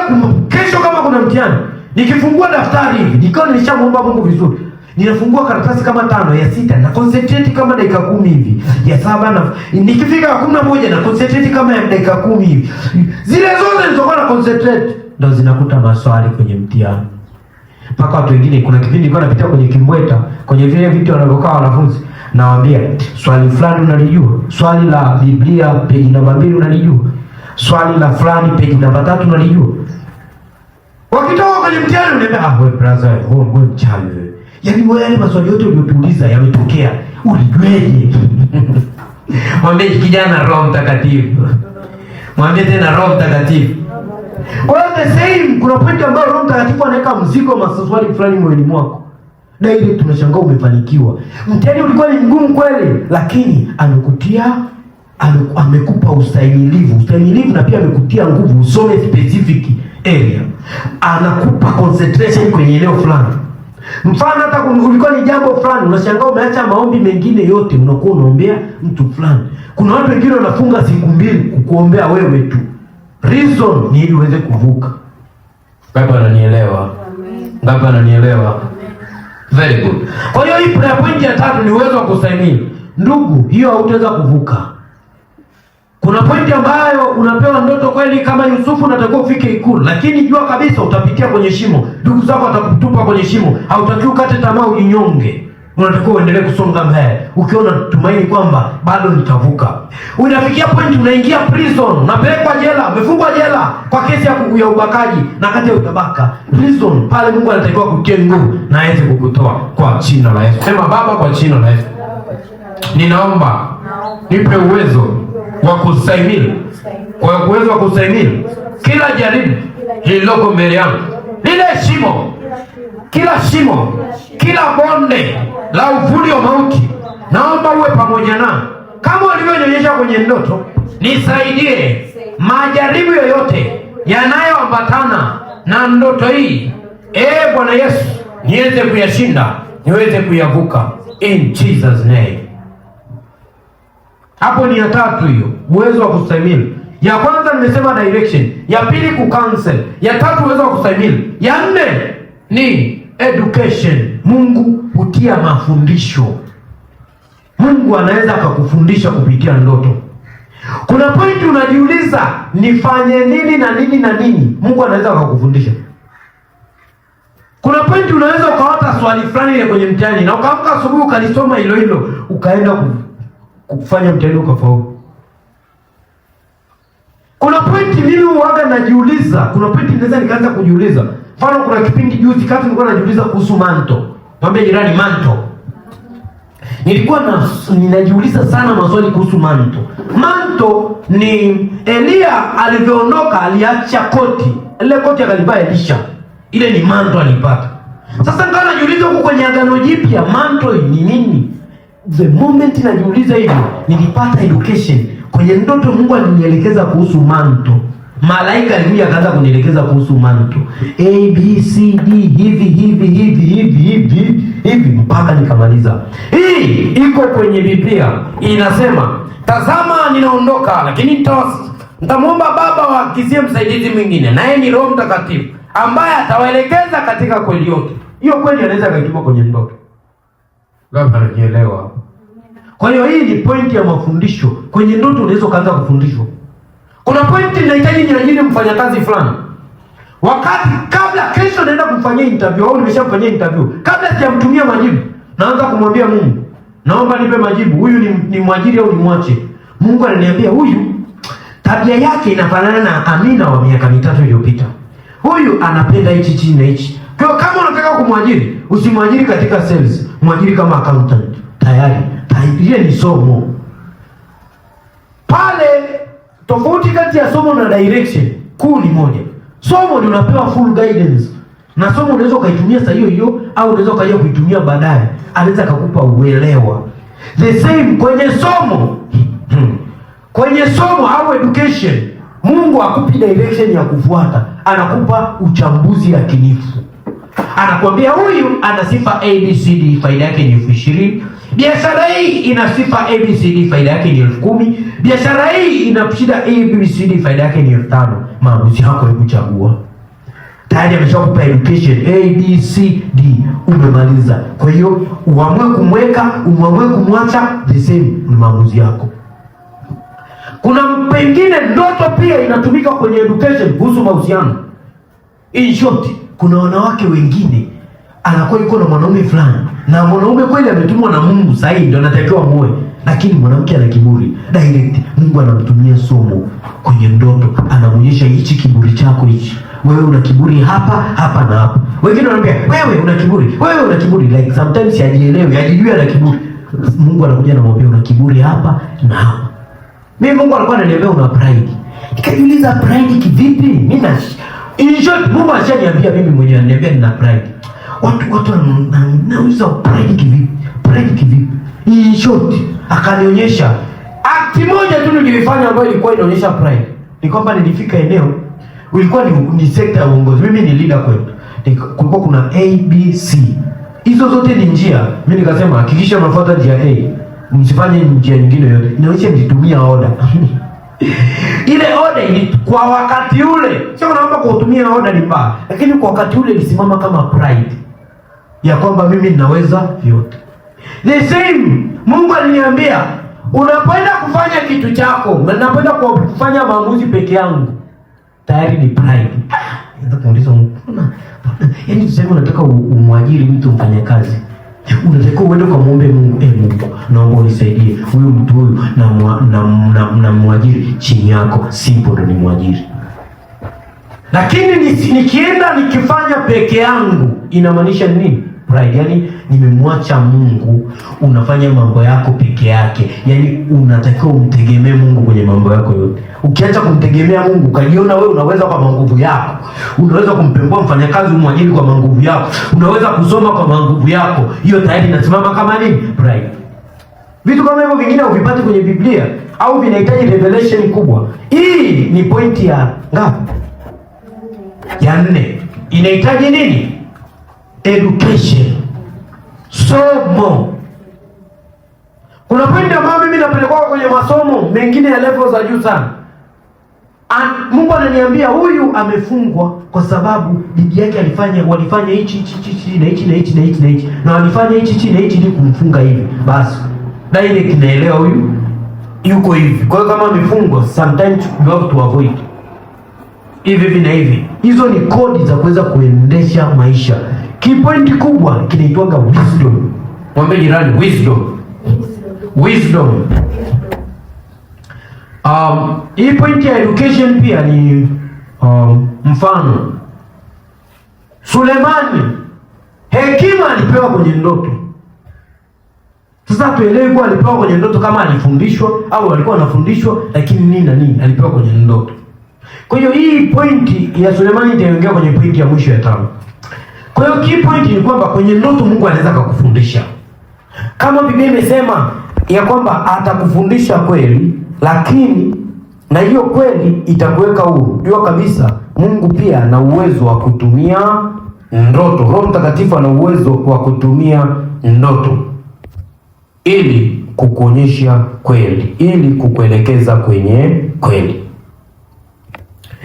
kesho kama kuna mtihani, nikifungua daftari hivi, nikawa nilishamuomba Mungu vizuri. Ninafungua karatasi kama 5 ya 6 na concentrate kama dakika 10 hivi, ya 7 na nikifika 11 na concentrate kama ya dakika 10 hivi. Zile zote nilizokuwa na concentrate ndio zinakuta maswali kwenye mtihani. Mpaka watu wengine, kuna kipindi nilikuwa napitia kwenye Kimbweta, kwenye vile vitu wanavyokaa wanafunzi, nawaambia swali fulani unalijua, swali la Biblia page namba 2 unalijua, swali la fulani page namba 3 unalijua. Wakitoka kwenye mtihani unaambia, wewe brother, wewe mchana. Yaani wewe yale maswali yote uliyotuuliza yametokea, ulijueje? Mwambie kijana, Roho Mtakatifu. Mwambie tena, Roho Mtakatifu. Kwa the same, kuna point ambayo Roho Mtakatifu anaweka mzigo maswali fulani moyoni mwako. Na ile tunashangaa umefanikiwa. Mtihani ulikuwa ni mgumu kweli, lakini amekupa ustahimilivu na pia amekutia nguvu usome specific area. Anakupa concentration kwenye eneo fulani. Mfano, hata ulikuwa ni jambo fulani, unashangaa umeacha maombi mengine yote, unakuwa unaombea mtu fulani. Kuna watu wengine wanafunga siku 2 kukuombea wewe tu. Reason ni ili uweze kuvuka. Ngapi ananielewa? Very good. Kwa hiyo hii prayer point ya 3 ni uwezo wa kustahimili. Ndugu, hiyo hautaweza kuvuka. Kuna pointi ambayo unapewa ndoto kweli, kama Yusufu unatakiwa ufike ikulu, lakini jua kabisa utapitia kwenye shimo. Ndugu zako watakutupa kwenye shimo. Hautakiwi ukate tamaa, ujinyonge. Unatakiwa uendelee kusonga mbele ukiona tumaini kwamba bado nitavuka. Unafikia point unaingia prison, unapelekwa jela, umefungwa jela kwa kesi ya ubakaji na kati ya utabaka. Prison pale Mungu anatakiwa kutia nguvu na aweze kukutoa kwa jina la Yesu. Sema Baba, kwa jina la Yesu. Ninaomba nipe uwezo wa kustahimili. Kwa uwezo wa kustahimili kila jaribu lililoko mbele yangu. Lile shimo, kila bonde la uvuli wa mauti, naomba uwe pamoja na kama ulivyonionyesha kwenye ndoto. Nisaidie majaribu yoyote yanayoambatana na ndoto hii. Bwana Yesu, niweze kuyashinda, niweze kuyavuka in Jesus name. Hapo ni ya tatu hiyo, uwezo wa kustahimili. Ya kwanza nimesema direction, ya pili kucancel, ya tatu uwezo wa kustahimili, ya nne ni education. Mungu hutia mafundisho. Mungu anaweza akakufundisha kupitia ndoto. Kuna point unajiuliza nifanye nini na nini na nini, Mungu anaweza akakufundisha. Kuna point unaweza ukaota swali fulani ile kwenye mtihani na ukaamka asubuhi ukalisoma hilo hilo ukaenda kufanya mtihani ukafaulu. Kuna point mimi huaga najiuliza, kuna point naweza nikaanza kujiuliza. Mfano kuna kipindi juzi kati nilikuwa najiuliza kuhusu manto. Mwambie jirani manto. Nilikuwa ninajiuliza sana maswali kuhusu manto. Manto ni Elia alivyoondoka aliacha koti. Ile koti akalivaa Elisha. Ile ni manto alipata. Sasa nikawa najiuliza huko kwenye Agano Jipya manto ni nini? The moment najiuliza hivyo, nilipata education. Kwenye ndoto Mungu alinielekeza kuhusu manto. Malaika alikuja akaanza kunielekeza kuhusu manto. A B C D hivi mpaka nikamaliza. Hii iko kwenye Biblia. Inasema, tazama ninaondoka lakini nitamwomba Baba waagizie msaidizi mwingine, naye ni Roho Mtakatifu ambaye atawaelekeza katika kweli yote. Hiyo kweli anaweza akaituma kwenye ndoto. Labda anajielewa. Kwa hiyo hii ni point ya mafundisho. Kwenye ndoto unaweza kaanza kufundishwa. Kuna point inahitaji niajiri mfanyakazi fulani. Wakati kabla kesho naenda kumfanyia interview au nimeshamfanyia interview, kabla sijamtumia majibu, naanza kumwambia Mungu, naomba nipe majibu. Huyu ni mwajiri au nimwache? Mungu ananiambia huyu tabia yake inafanana na Amina wa miaka 3 iliyopita. Huyu anapenda hichi na hichi. Kwa kama unataka kumwajiri, usimwajiri katika sales, mwajiri kama accountant. Tayari ile ni somo. Pale tofauti kati ya somo na direction kuu ni moja. Somo ni unapewa full guidance. Na somo unaweza ukaitumia saa hiyo hiyo au unaweza ukaja kuitumia baadaye. Anaweza kukupa uelewa. The same kwenye somo. Kwenye somo au education, Mungu hakupi direction ya kufuata, anakupa uchambuzi yakinifu. Anakuambia huyu ana sifa ABCD, faida yake ni 20,000. Biashara hii ina sifa ABCD, faida yake ni 10,000. Biashara hii ina shida ABCD, faida yake ni 5,000. Maamuzi yako ya kuchagua. Tayari ameshakupa education ABCD, umemaliza. Kwa hiyo uamue kumweka, uamue kumwacha, the same ni maamuzi yako. Kuna pengine ndoto pia inatumika kwenye education kuhusu mahusiano. In short, kuna wanawake wengine anakuwa yuko na mwanaume fulani na mwanaume kweli ametumwa na Mungu sahihi ndio anatakiwa muoe, lakini mwanamke ana kiburi. Direct Mungu anamtumia somo kwenye ndoto, anamuonyesha hichi kiburi chako hichi. Wewe una kiburi hapa na hapa. Wengine wanaambia wewe una kiburi, wewe una kiburi, like sometimes hajielewi, hajijui ana kiburi. Mungu anakuja anamwambia una kiburi hapa na hapa. Mimi Mungu alikuwa ananiambia una pride. Nikajiuliza pride kivipi? Mimi in short Mungu ashaniambia mimi mwenyewe, ananiambia nina pride. Watu wanauliza pride kivipi? Pride kivipi? In short akanionyesha act moja tu nilifanya ambayo ilikuwa inaonyesha pride. Ni kwamba nilifika eneo ilikuwa ni sekta ya uongozi. Mimi ni leader kwetu. Kulikuwa kuna A B C. Hizo zote ni njia. Mimi nikasema hakikisha unafuata njia A. Msifanye njia nyingine yote. Inaonyesha nitumia order. Ile order kwa wakati ule, sio naomba kutumia order ni mbaya, lakini kwa wakati ule ilisimama kama pride ya kwamba mimi ninaweza vyote. The same Mungu aliniambia unapoenda kufanya kitu chako, unapoenda kufanya maamuzi peke yangu, tayari ni pride. Ndio kuuliza Mungu, yaani tuseme unataka umwajiri mtu mfanyakazi. Unatakiwa uende kwa muombe Mungu, Mungu, naomba unisaidie huyu mtu huyu na mwajiri chini yako, simple ndo ni mwajiri. Lakini nikienda nikifanya peke yangu inamaanisha nini? Pride. Yani nimemwacha Mungu, unafanya mambo yako peke yake. Yani unatakiwa umtegemee Mungu kwenye mambo yako yote. Ukiacha kumtegemea Mungu, ukajiona wewe unaweza kwa nguvu yako, unaweza kumpembua mfanyakazi umwajiri kwa nguvu yako, unaweza kusoma kwa nguvu yako, hiyo tayari inasimama kama nini? Pride. Vitu kama hivyo vingine uvipati kwenye Biblia au vinahitaji revelation kubwa. Hii ni pointi ya ngapi? Ya 4. Inahitaji nini? Education. Somo. Kuna pointi ambayo mimi napelekwa kwenye masomo mengine ya level za juu sana. Mungu ananiambia huyu amefungwa kwa sababu bibi yake walifanya hichi na hichi na walifanya hichi na hichi ili kumfunga hivi. Basi direct naelewa huyu yuko hivi. Kwa hiyo kama amefungwa, sometimes you have to avoid hivi na hivi. Hizo ni kodi za kuweza kuendesha maisha. Kipointi kubwa kinaitwaga wisdom. Mwambie jirani wisdom. Wisdom. Hii pointi ya education pia ni mfano. Sulemani hekima alipewa kwenye ndoto. Sasa tuelewe kwa alipewa kwenye ndoto kama alifundishwa au alikuwa anafundishwa, lakini nini na nini alipewa kwenye ndoto. Kwa hiyo hii pointi ya Sulemani itaongea kwenye pointi ya mwisho ya 5. Kwa hiyo key point ni kwamba kwenye ndoto Mungu anaweza kukufundisha. Kama Biblia imesema ya kwamba atakufundisha kweli, lakini na hiyo kweli itakuweka huru. Jua kabisa Mungu pia ana uwezo wa kutumia ndoto. Roho Mtakatifu ana uwezo wa kutumia ndoto ili kukuonyesha kweli, ili kukuelekeza kwenye kweli.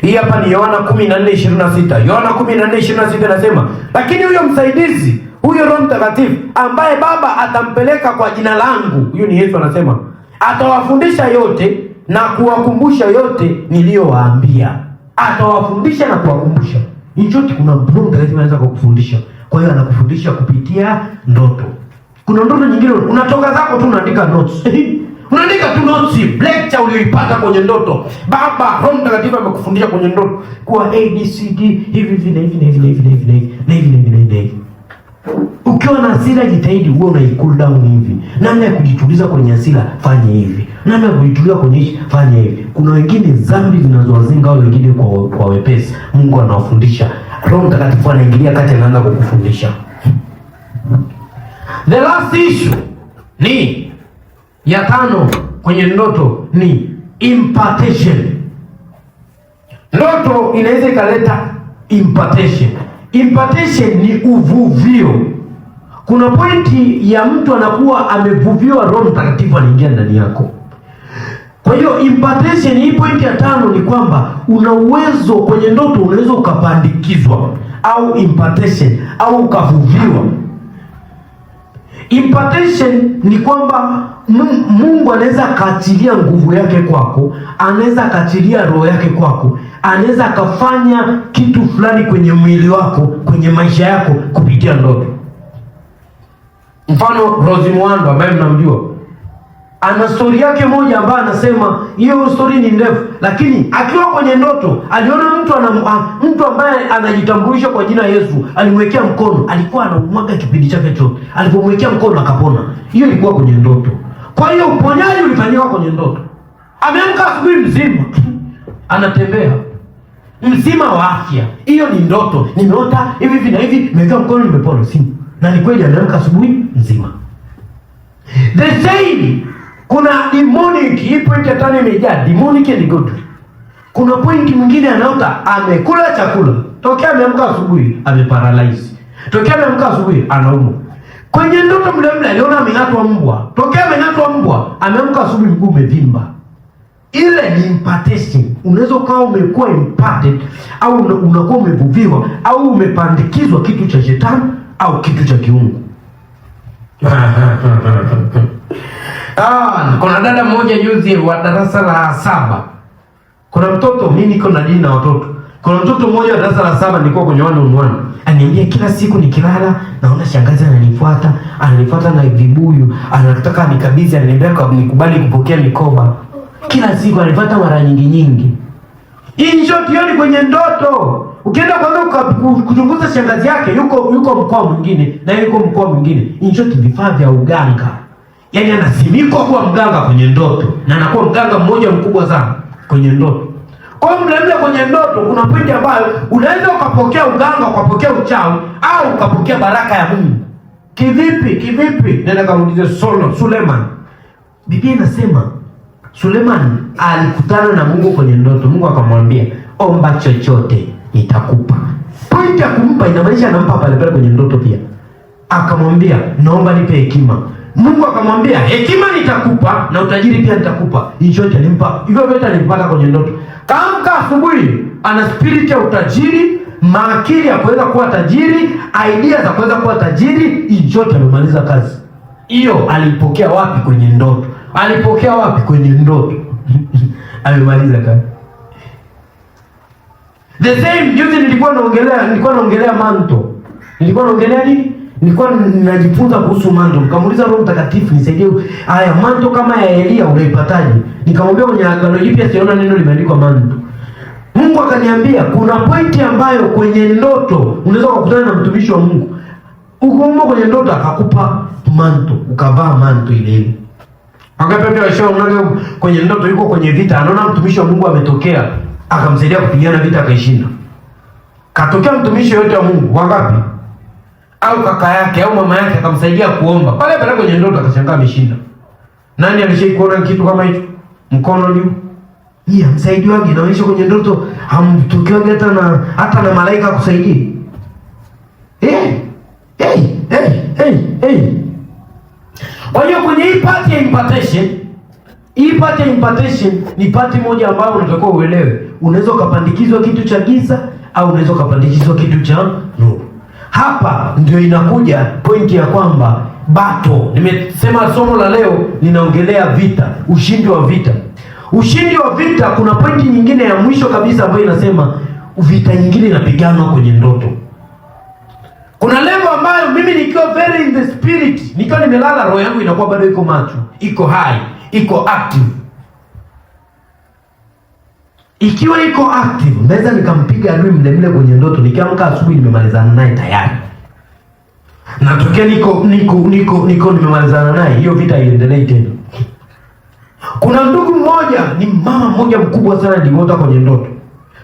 Hii hapa ni Yohana 14:26. Yohana 14:26 nasema, lakini huyo msaidizi, huyo Roho Mtakatifu ambaye Baba atampeleka kwa jina langu, huyo ni Yesu anasema, atawafundisha yote na kuwakumbusha yote niliyowaambia. Atawafundisha na kuwakumbusha. Injoti kuna Roho Mtakatifu anaweza kukufundisha. Kwa hiyo anakufundisha kupitia ndoto. Kuna ndoto nyingine unatoka zako tu unaandika notes. Unaandika tu notes, lecture uliyoipata kwenye ndoto. Baba Roho Mtakatifu amekufundisha kwenye ndoto kwa ABCD hivi na hivi. Ukiwa na hasira jitahidi uwe una cool down hivi. Namna ya kujituliza kwenye hasira fanye hivi. Namna ya kujituliza kwenye hivi fanye hivi. Kuna wengine dhambi zinazowazinga wao wengine kwa wepesi. Mungu anawafundisha. Roho Mtakatifu anaingilia kati, anaanza kukufundisha. The last issue ni ya 5 kwenye ndoto ni impartation. Ndoto inaweza ikaleta impartation. Impartation ni uvuvio. Kuna pointi ya mtu anakuwa amevuviwa, Roho Mtakatifu anaingia ndani yako. Kwa hiyo impartation, hii pointi ya 5 ni kwamba una uwezo kwenye ndoto, unaweza ukapandikizwa au impartation au ukavuviwa. Impartation ni kwamba Mungu anaweza akaachilia nguvu yake kwako, anaweza akaachilia roho yake kwako, anaweza akafanya kitu fulani kwenye mwili wako, kwenye maisha yako kupitia ndoto. Mfano Rose Muhando ambaye mnamjua, ana story yake moja ambayo anasema, hiyo story ni ndefu, lakini akiwa kwenye ndoto aliona mtu ambaye anajitambulisha kwa jina Yesu, alimwekea mkono, alikuwa anaumwaga kipindi chake chote, alipomwekea mkono akapona. Hiyo ilikuwa kwenye ndoto. Kwa hiyo uponyaji ulifanyika kwenye ndoto. Ameamka asubuhi mzima, anatembea mzima wa afya. Hiyo ni ndoto. Nimeota hivi na hivi, nimeweka mkono, nimepona. Na ni kweli ameamka asubuhi mzima. The same, kuna demonic. Hii point ya 5 imejaa demonic and good. Kuna point mwingine anaota amekula chakula, tokea ameamka asubuhi ameparalyze, tokea ameamka asubuhi anaumwa. Kwenye ndoto mle aliona amengatwa mbwa, tokea amengatwa mbwa ameamka asubuhi mguu umevimba. Ile ni impartation. Unaweza ukawa umekuwa imparted au unakuwa umevuviwa au umepandikizwa kitu cha shetani au kitu cha kiungu. Kuna dada mmoja juzi wa darasa la 7. Kuna mtoto, mimi niko na dini na watoto. Kuna mtoto mmoja wa darasa la 7 nilikuwa kwenye 1-on-1. Aniambia kila siku nikilala naona shangazi ananifuata na vibuyu, anataka nikabidhi, ananiambia nikubali kupokea mikoba. Kila siku ananifuata mara nyingi. In short, yoni kwenye ndoto. Ukienda kwanza kuchunguza shangazi yake yuko mkoa mwingine na yuko mkoa mwingine. In short, vifaa vya uganga. Yaani anasimikwa kuwa mganga kwenye ndoto na anakuwa mganga mmoja mkubwa sana kwenye ndoto. Kwa hiyo mnaenda kwenye ndoto, kuna pointi ambayo unaweza ukapokea uganga, ukapokea uchawi au ukapokea baraka ya Mungu. Kivipi? Nenda kamuulize Suleiman. Biblia inasema Suleiman alikutana na Mungu kwenye ndoto. Mungu akamwambia, omba chochote nitakupa. Pointi ya kumpa inamaanisha anampa pale kwenye ndoto pia. Akamwambia, naomba nipe hekima. Mungu akamwambia, hekima nitakupa na utajiri pia nitakupa. Hicho alimpa. Hivyo vyote alipata kwenye ndoto. Kaamka asubuhi, ana spirit ya utajiri, maakili ya kuweza kuwa tajiri, idea za kuweza kuwa tajiri. Hicho amemaliza kazi. Hiyo alipokea wapi? Kwenye ndoto. Alipokea wapi? Kwenye ndoto. Amemaliza kazi. The same juzi nilikuwa naongelea manto. Nilikuwa naongelea nini? Nilikuwa najifunza kuhusu manto. Nikamuuliza Roho Mtakatifu nisaidie, haya manto kama ya Elia unaipataje? Nikamwambia kwenye Agano Jipya siona neno limeandikwa manto. Mungu akaniambia kuna pointi ambayo kwenye ndoto unaweza kukutana na mtumishi wa Mungu. Ukoomba kwenye ndoto akakupa manto, ukavaa manto ile. Angapi washaona kwenye ndoto yuko kwenye vita, anaona mtumishi wa Mungu ametokea, akamsaidia kupigana vita akaishinda. Katokea mtumishi yote wa Mungu, wangapi? Au kaka yake au mama yake akamsaidia kuomba. Pale kwenye ndoto akashangaa ameshinda. Nani alishaikuona kitu kama hicho? Mkono juu. Msaidiwaje? Inaonyesha kwenye ndoto hamtokewaje hata na malaika kusaidia. Kwa hiyo kwenye hii part ya impartation ni part moja ambayo unatakiwa uelewe. Unaweza ukapandikizwa kitu cha giza au unaweza ukapandikizwa kitu cha nuru. Hapa ndio inakuja pointi ya kwamba battle. Nimesema somo la leo ninaongelea vita, ushindi wa vita. Ushindi wa vita, kuna pointi nyingine ya mwisho kabisa ambayo inasema vita nyingine inapiganwa kwenye ndoto. Kuna level ambayo mimi nikiwa very in the spirit, nikiwa nimelala, roho yangu inakuwa bado iko macho, iko high, iko active. Ikiwa iko active, naweza nikampiga adui mlemle kwenye ndoto, nikiamka asubuhi nimemalizana naye tayari. Natokea niko nimemalizana naye, hiyo vita iendelee tena. Kuna ndugu mmoja, ni mama mmoja mkubwa sana aliota kwenye ndoto.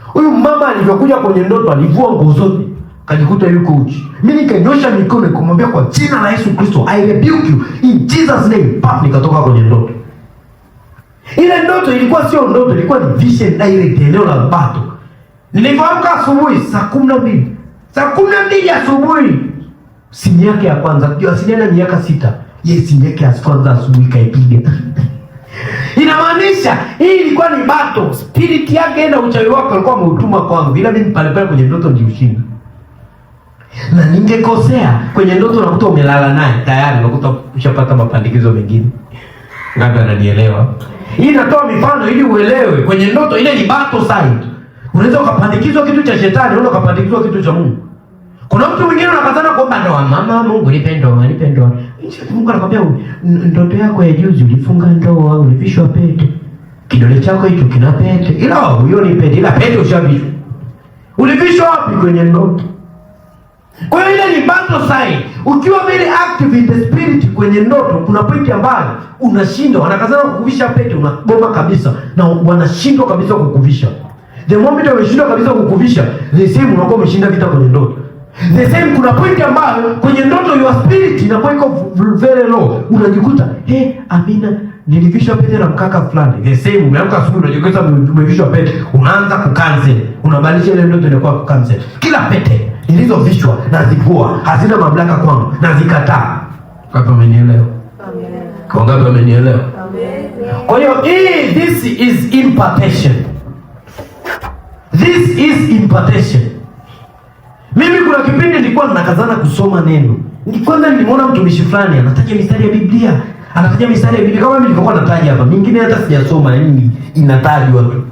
Huyu mama alivyokuja kwenye ndoto alivua nguo zote, kajikuta yuko uchi. Mimi nikanyosha mikono kumwambia kwa jina la Yesu Kristo, I rebuke you in Jesus name. Pap, nikatoka kwenye ndoto. Ile ndoto ilikuwa sio ndoto, ilikuwa ni vision direct, eneo la battle. Nilipoamka asubuhi saa 12. Saa 12 asubuhi, simu yake ya kwanza, asiliana miaka 6. Simu yake ya kwanza asubuhi kaipiga. Inamaanisha hii ilikuwa ni battle. Spirit yake na uchawi wake alikuwa ameutuma kwangu. Bila mimi pale kwenye ndoto ndio ushindi. Na ningekosea kwenye ndoto, unakuta umelala naye tayari, unakuta ushapata mapandikizo mengine. Ngapi ananielewa? Hii inatoa mifano ili uelewe kwenye ndoto ile ni battle side. Unaweza ukapandikizwa kitu cha shetani, unaweza ukapandikizwa kitu cha Mungu. Kuna mtu mwingine anakazana kuomba ndoa, mama Mungu nipe ndoa. Mungu anakuambia ndoto yako ya juzi ulifunga ndoa, ulivishwa pete. Kidole chako hicho kina pete. Ila huyo ni pete, ila pete ushavishwa. Ulivishwa wapi? Kwenye ndoto. Kwa hiyo ile ni battle side. Ukiwa very active in the spirit kwenye ndoto, kuna pointi ambayo unashindwa, wanakazana kukuvisha pete, unaboma kabisa na wanashindwa kabisa kukuvisha. The moment wameshindwa kabisa kukuvisha, the same unakuwa umeshinda vita kwenye ndoto. The same kuna pointi ambayo kwenye ndoto your spirit inakuwa iko very low. Unajikuta, Amina, nilivishwa pete na mkaka fulani. The same umeamka asubuhi unajikuta umevishwa pete, unaanza kucancel. Unabadilisha ile ndoto inakuwa kucancel. Kila pete nilizovishwa nazivua, hazina mamlaka kwangu, nazikataa. Kwa hivyo umenielewa? Amen. Kwa ngapi umenielewa? Amen. Kwa hiyo this is impartation. This is impartation. Mimi kuna kipindi nilikuwa nakazana kusoma neno. Kwanza nilimwona mtumishi fulani anataja mistari ya Biblia. Kama mimi nilivyokuwa nataja hapa. Mingine hata sijasoma, yani inatajwa tu.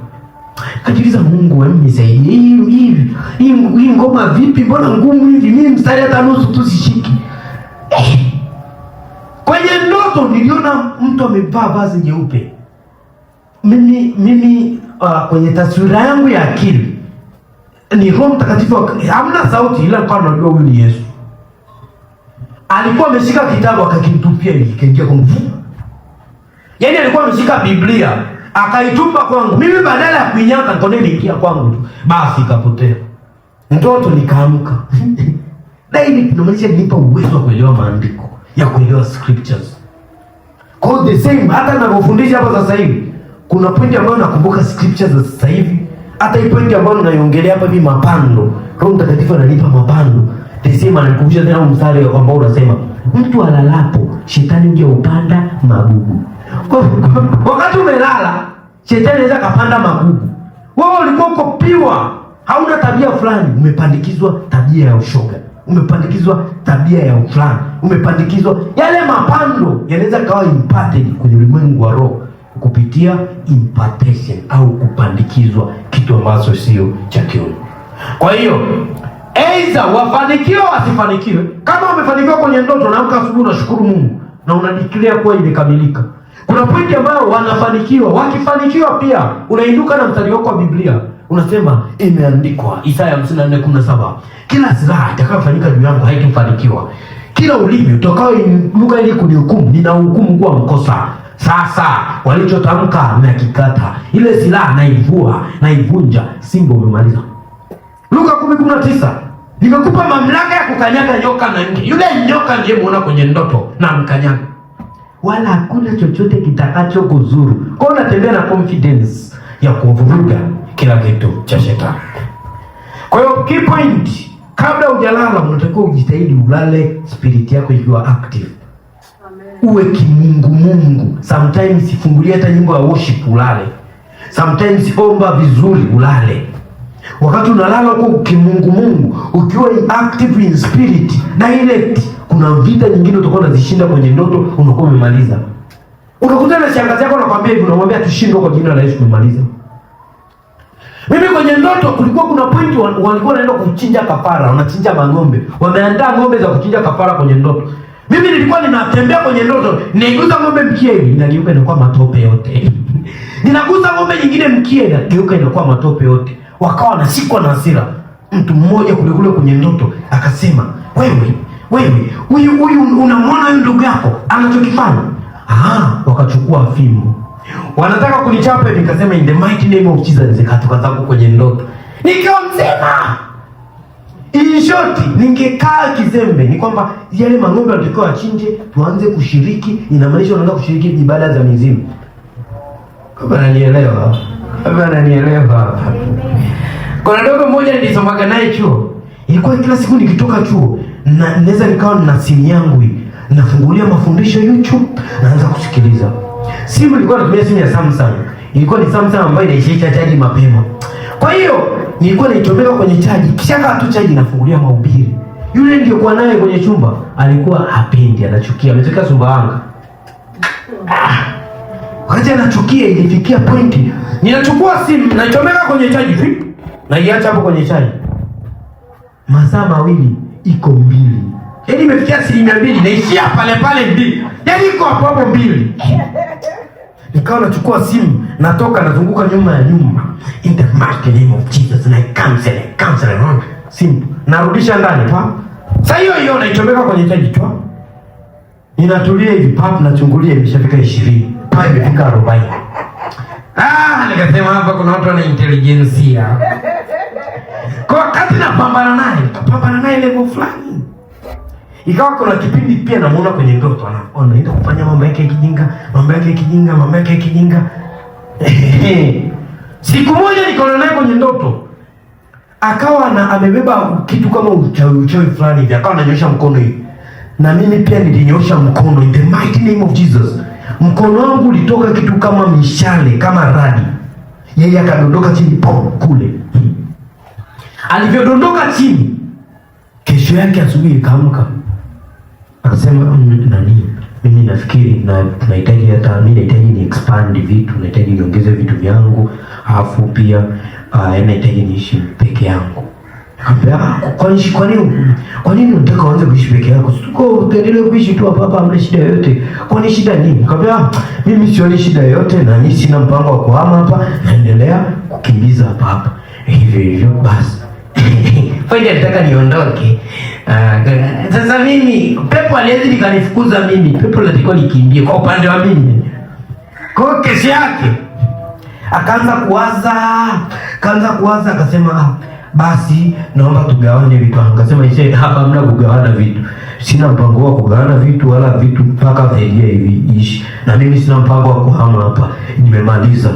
Kajiuliza, Mungu wewe nisaidie. Hii ngoma vipi? Mbona ngumu hivi? Mimi mstari hata nusu tu sishiki. Kwenye ndoto niliona mtu amevaa vazi nyeupe. Mimi kwenye taswira yangu ya akili ni Roho Mtakatifu, hamna sauti, ila kwa najua huyu ni Yesu. Alikuwa ameshika kitabu akakitupia hivi, kaingia kwa mfumo. Yaani alikuwa ameshika Biblia akaitupa kwangu. Mimi badala ya kuinyaka nikaona ingia kwangu tu. Basi ikapotea. Ndoto nikaamka. Daily tunamaanisha nipa uwezo wa kuelewa maandiko, ya kuelewa scriptures. Kwa the same hata ninapofundisha hapa sasa hivi, kuna pointi ambayo nakumbuka scriptures za sasa hivi. Hata hii pointi ambayo ninaiongelea hapa hivi, mapando. Roho Mtakatifu ananipa mapando. The same ananikumbusha tena mstari ambao unasema, mtu alalapo shetani ndiye upanda magugu. Wakati umelala, shetani anaweza kapanda magugu. Wewe ulikuwa uko piwa, hauna tabia fulani, umepandikizwa tabia ya ushoga, umepandikizwa tabia ya fulani, umepandikizwa yale mapando yanaweza kawa imparted kwenye ulimwengu wa roho kupitia impartation au kupandikizwa kitu ambacho sio cha kiungu. Kwa hiyo aidha wafanikiwe wasifanikiwe, kama wamefanikiwa kwenye ndoto, naamka asubuhi unashukuru Mungu na unadeclare kuwa imekamilika. Kuna pointi ambayo wanafanikiwa, wakifanikiwa pia unainuka na mstari wako wa Biblia unasema imeandikwa Isaya 54:17, kila silaha itakayofanyika juu yangu haitafanikiwa, kila ulimi utakaoinuka ili kunihukumu ninahukumu kuwa mkosa. Sasa walichotamka na kikata, ile silaha naivunja. Simba umemaliza. Luka 10:19, nimekupa mamlaka ya kukanyaga nyoka na nge. Yule nyoka ndiye muona kwenye ndoto na mkanyaga, wala hakuna chochote kitakacho kuzuru. Kwa hiyo unatembea na confidence ya kuvuruga kila kitu cha shetani. Kwa hiyo key point, kabla hujalala unatakiwa ujitahidi ulale spirit yako ikiwa active. Amen. Uwe kimungu. Sometimes fungulia hata nyimbo ya worship ulale. Sometimes omba vizuri ulale. Wakati unalala uko kimungu, ukiwa active in spirit, direct, kuna vita nyingine utakuwa unazishinda kwenye ndoto, unakuwa umemaliza. Ukakutana na shangazi yako anakuambia hivi, unamwambia tushindwe kwa jina la Yesu, umemaliza. Mimi kwenye ndoto kulikuwa kuna point walikuwa wanaenda kuchinja kafara, wanachinja ng'ombe. Wameandaa ng'ombe za kuchinja kafara kwenye ndoto. Mimi nilikuwa ninatembea kwenye ndoto, ninaigusa ng'ombe mkia hivi, inageuka inakuwa matope yote. Ninagusa ng'ombe nyingine mkia, inageuka inakuwa matope yote. Wakawa wanashikwa na hasira. Mtu mmoja kule kwenye ndoto akasema, wewe huyu unamwona huyu ndugu yako anachokifanya? Wakachukua fimbo, wanataka kunichapa hivi. Nikasema in the mighty name of Jesus, nikatoka zangu kwenye ndoto nikiwa mzima. In short, ningekaa kizembe. Ni kwamba yale mang'ombe walitakiwa wachinje, tuanze kushiriki. Inamaanisha unaanza kushiriki ibada za mizimu. Kama unanielewa? Kuna dogo mmoja nilisomaga naye chuo. Ilikuwa kila siku nikitoka chuo na naweza nikawa na simu yangu hii, nafungulia mafundisho YouTube, naanza kusikiliza. Simu ilikuwa natumia simu ya Samsung. Ilikuwa ni Samsung ambayo inaisha chaji mapema. Kwa hiyo nilikuwa naichomeka kwenye chaji, kisha kaa tu chaji, nafungulia mahubiri. Yule nilikuwa naye kwenye chumba alikuwa hapendi, anachukia, ametokea Sumbawanga. Wakati anachukia, ilifikia pointi ninachukua simu naichomeka kwenye chaji hivi, naiacha hapo kwenye chaji. Masaa mawili iko 2. Yaani imefikia 2%, naishia pale 2. Yaani iko hapo 2. Nikawa nachukua simu, natoka nazunguka nyuma ya nyumba. In the mighty name of Jesus, na cancel wrong. Simu narudisha ndani pa. Sasa hiyo naichomeka kwenye chaji tu. Ninatulia hivi pap, nachungulia imeshafika 20. Pa imefika 40. Nikasema hapa kuna watu wana intelligence. Kwa wakati napambana naye level fulani. Ikawa kuna kipindi pia namuona kwenye ndoto anaenda kufanya mambo yake ya kijinga. Siku moja nikaona naye kwenye ndoto. Akawa amebeba kitu kama uchawi fulani hivi, akawa ananyosha mkono hivi. Na mimi pia nilinyosha mkono in the mighty name of Jesus. Mkono wangu ulitoka kitu kama mishale, kama radi. Yeye akadondoka chini kule. Alivyodondoka chini, kesho yake asubuhi kaamka. Akasema mimi nafikiri nahitaji ni expand vitu, nahitaji niongeze vitu vyangu. alafu pia nahitaji niishi peke yangu. Akamwambia, kwa nini unataka uanze kuishi peke yako? Tuendelee kuishi tu hapa, hamna shida yoyote. Kwani shida nini? Akamwambia, mimi sioni shida yoyote na mimi sina mpango wa kuhama hapa, naendelea kukimbiza hapa. Hivyo basi. Fanya nataka niondoke. Sasa mimi pepo aliwezi nikanifukuza mimi. Pepo lazima nikimbie kwa upande wa mimi. Kwa kesho yake akaanza kuwaza akasema basi naomba tugawane vitu. Akasema hapa hamna kugawana vitu. Sina mpango wa kugawana vitu wala vitu mpaka zaidi hivi ishi. Na mimi sina mpango wa kuhama hapa. Nimemaliza.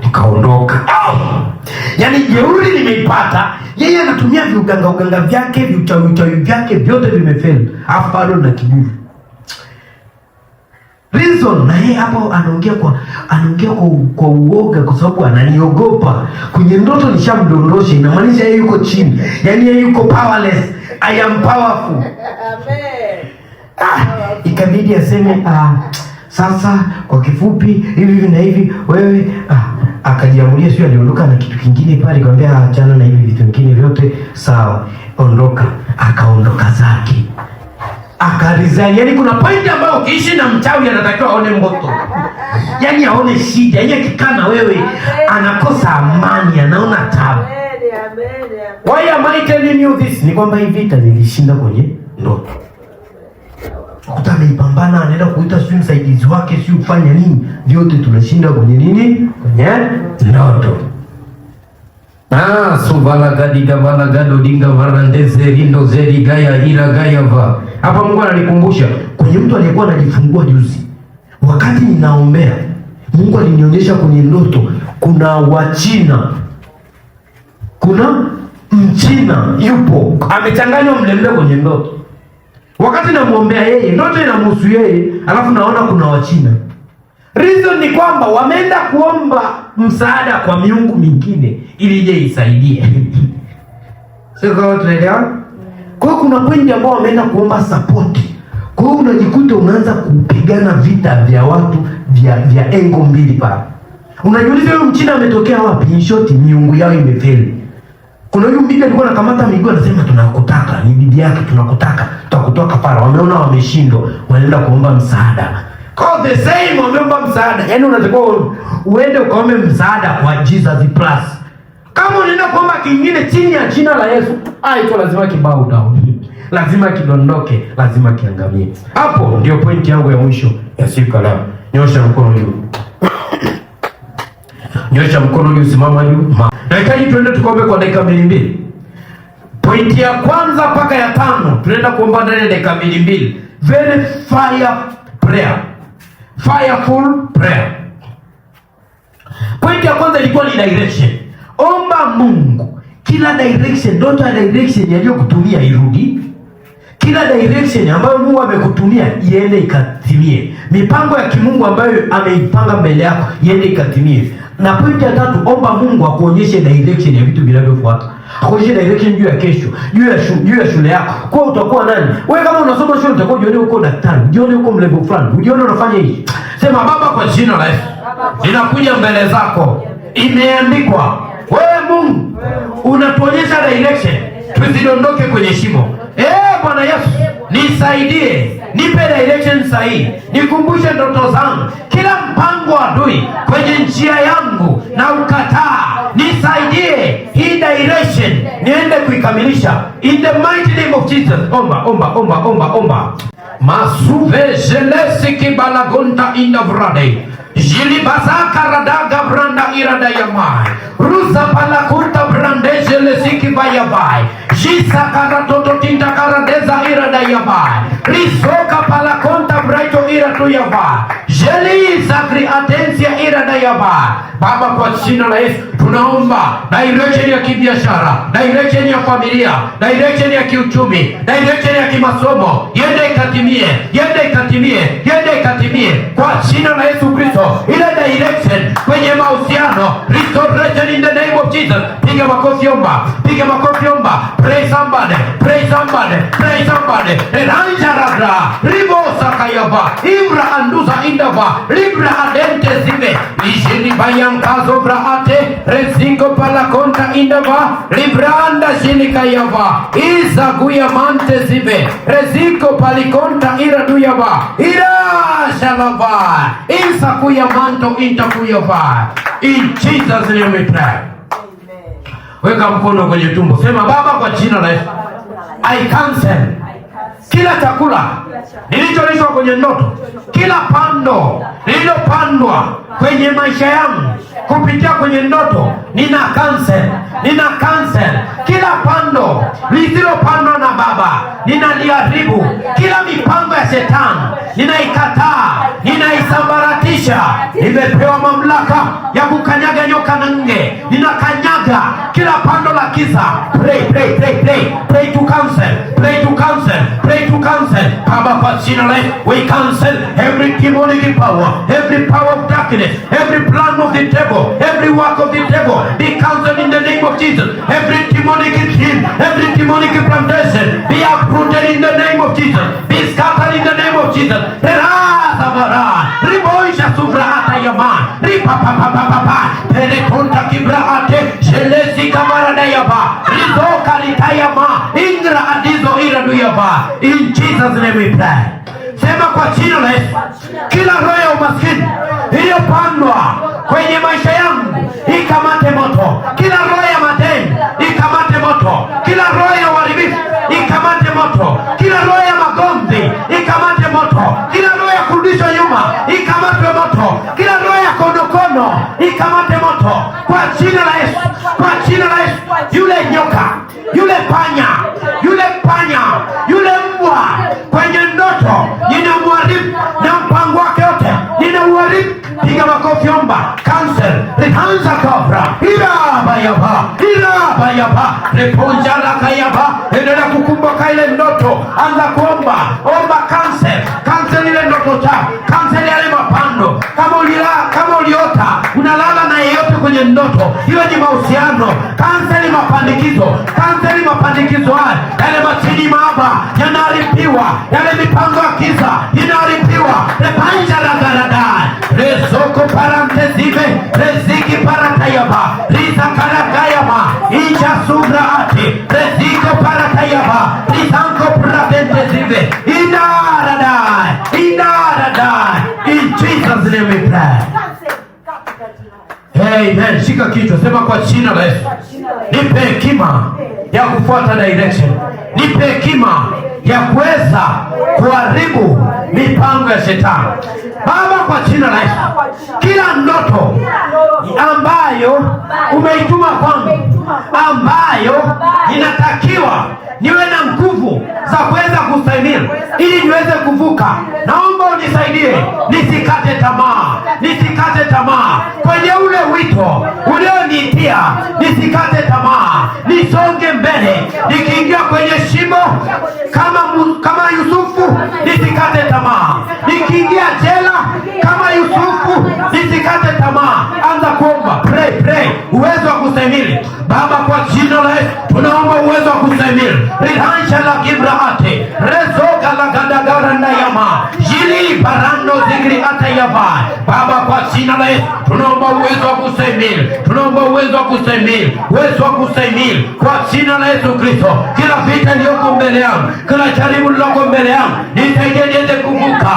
Nikaondoka. Yaani jeuri nimeipata. Yeye anatumia viuganga vyake, viuchawi vyake vyote vimefeli. Alafu bado na kiburi. Reason na yeye hapo anaongea kwa uoga kwa sababu ananiogopa. Kwenye ndoto nishamdondosha, inamaanisha yeye yuko chini. Yaani yeye yuko powerless. I am powerful. Amen. Ikabidi aseme sasa kwa kifupi hivi na hivi wewe akajiamulia, sio aliondoka na kitu kingine pale, akamwambia achana na hivi vitu vingine vyote, sawa, ondoka. Akaondoka zake. Akaresign. Yaani kuna point ambayo ukiishi na mchawi anatakiwa aone moto. Yaani aone shida. Yaani akikaa na wewe anakosa amani, anaona tabu. Why am I telling you this? Ni kwamba hii vita nilishinda kwenye ndoto. Kuta ameipambana, anaenda kuita msaidizi wake, si ufanya nini? Vyote tunashinda kwenye nini? Kwenye ndoto. Subala gadiga vala gado dinga varandeze rindo zeri gaya ila gaya va. Hapa Mungu ananikumbusha kwenye mtu aliyekuwa anajifungua juzi. Wakati ninaombea, Mungu alinionyesha kwenye ndoto kuna Wachina. Kuna Mchina yupo amechanganywa mlemle kwenye ndoto. Wakati namuombea yeye, ndoto inamhusu yeye, alafu naona kuna Wachina. Reason ni kwamba wameenda kuomba msaada kwa miungu mingine ili ije isaidie. Sio kama tunaelewa? Kwa hiyo kuna point ambao wameenda kuomba support. Kwa hiyo unajikuta unaanza kupigana vita vya watu vya engo mbili pale. Unajiuliza huyu Mchina ametokea wapi? In short, miungu yao imefeli. Kuna huyu bibi alikuwa anakamata miguu anasema tunakutaka, ni bibi yake, tunakutaka, tutakutoa kafara. Wameona wameshindwa, wanaenda kuomba msaada. Kwa the same wameomba msaada. Yaani unatakiwa uende ukaombe msaada kwa Jesus Plus. Kama unaenda kuomba kingine chini ya jina la Yesu, ito lazima kibao down. Lazima kidondoke, lazima kiangamie. Hapo ndio point yangu ya mwisho ya siku leo. Nyosha mkono juu. Nyosha mkono juu, simama juu. Nahitaji tuende tukaombe kwa dakika 2. Point ya kwanza mpaka ya 5 tunaenda kuomba ndani ya dakika 2. Very fire prayer. Fireful prayer. Point ya kwanza ilikuwa ni direction. Omba Mungu kila direction, ndoto ya direction yaliyokutumia irudi. Kila direction ambayo Mungu amekutumia iende ikatimie. Mipango ya kimungu ambayo ameipanga mbele yako iende ikatimie. Na point ya 3, omba Mungu akuonyeshe direction ya vitu vinavyofuata. Akuonyeshe direction juu ya kesho, juu ya shule yako. Kwa utakuwa nani? Wewe kama unasoma shule utakuwa ujione uko daktari, ujione uko mlevel fulani, ujione unafanya hivi. Sema Baba, kwa jina la Yesu, ninakuja mbele zako. Imeandikwa, wewe Mungu unatuonyesha direction, tusidondoke kwenye shimo. Bwana Yesu, nisaidie, nipe direction sahihi, nikumbushe ndoto zangu. Kila mpango wa adui kwenye njia yangu na ukataa, nisaidie hii direction niende kuikamilisha in the mighty name of Jesus. Omba. Masuve jelesi kibalagonta inavrade. Jilibazaka radaga branda irada yamai. Ruza palakunta brandeje lesiki bayabai. Jisa karatoto tinta karadeza irada yabai. Risoka palakonta braito iratu yabai. Jeli zakri atensia irada yabai. Baba, kwa jina la Yesu tunaomba direction ya kibiashara, direction ya familia, direction ya kiuchumi, direction ya kimasomo, yende ikatimie kwa jina la Yesu Kristo. Ile direction kwenye mahusiano, restoration in the name of Jesus. Piga makofi, omba. Pray somebody. Eranja radra ribo sakayaba ibra anduza inda yava libra adente zive ijini bayankazo braate rezingo palakonta indava libranda jinika yava iza guya mante zive rezingo palikonta iradu yava ira shalava isa kuya manto intakuyava. In Jesus name we pray. Weka mkono kwenye tumbo, sema Baba, kwa jina la Yesu I cancel kila chakula nilichorishwa kwenye ndoto, kila pando lililopandwa kwenye maisha yangu kupitia kwenye ndoto, nina cancel kila pando lililopandwa na Baba, ninaliharibu. Kila mipango ya shetani ninaikataa, ninaisambaratisha. Nimepewa mamlaka ya kukanyaga nyoka na nge, ninakanyaga kila pando la giza. Pray to cancel. Baba, kwa jina la Yesu we cancel every demonic power, every power of darkness, every plan of the devil, every work of the devil be cancelled in the name of Jesus. Every demonic dream, every demonic plantation be uprooted in the name of Jesus, be scattered in the name of Jesus. Riboisha subrahata yaman ripapapapapa telekonta kibrahate shelesi kamarada yaba rizoka litayama ingra adizo iradu yaba. In Jesus name we pray. Sema kwa jina la Yesu, kila roho ya umaskini iliyopandwa kwenye maisha yangu ikamate moto. Kila roho ya madeni ikamate moto. Kila roho ya uharibifu ikamate moto. Kila roho ya magomvi ikamate moto. Kila roho ya kurudishwa nyuma ikamate moto. Kila roho ya konokono ikamate moto kwa jina la Yesu, kwa jina la Yesu. Yule nyoka, yule panya, yule mbwa kwenye ndoto ninamharibu, na mpango wake yote ninauharibu. Piga makofi, omba cancel. Rihanza kabra ira bayaba reponja la kayaba. Endelea kukumbuka ile ndoto, anza kuomba, omba cancel ile ndoto chako, cancel yale mapando. Kama uliota unalala na yeyote kwenye ndoto, hiyo ni mahusiano, cancel mapandikizo haya. Yale machini maba yanaharibiwa, yale mipango ya giza inaharibiwa. Repanja la garada rezoko parantezive reziki paratayaba riza karakayama inja subraati reziko paratayaba rizanko pratentezive inaradai. In Jesus name we pray. Amen. Shika kichwa, sema kwa jina la Yesu nipe hekima ya kufuata direction, nipe hekima ya kuweza kuharibu mipango ya shetani. Baba, kwa jina la Yesu, kila ndoto ambayo umeituma kwangu, ambayo inatakiwa niwe na nguvu za kuweza kustahimili ili niweze kuvuka, naomba unisaidie nisikate tamaa kwenye ule wito ulioniitia. Nisikate tamaa, nisonge mbele. Nikiingia kwenye shimo kama Yusufu, nisikate tamaa. Nikiingia jela kama Yusufu, nisikate tamaa. Anza kuomba, pray uwezo wa kustahimili. Baba, kwa jina la Yesu tunaomba uwezo wa kustahimili. Rihansha la kibraate rezoka la gadagara na yama jili barando zikri ata yaba. Baba, kwa jina la Yesu tunaomba uwezo wa kustahimili, uwezo wa kustahimili kwa jina la Yesu Kristo. Kila vita iliyoko mbele yangu, kila jaribu lililoko mbele yangu, nisaidie niweze kuvuka.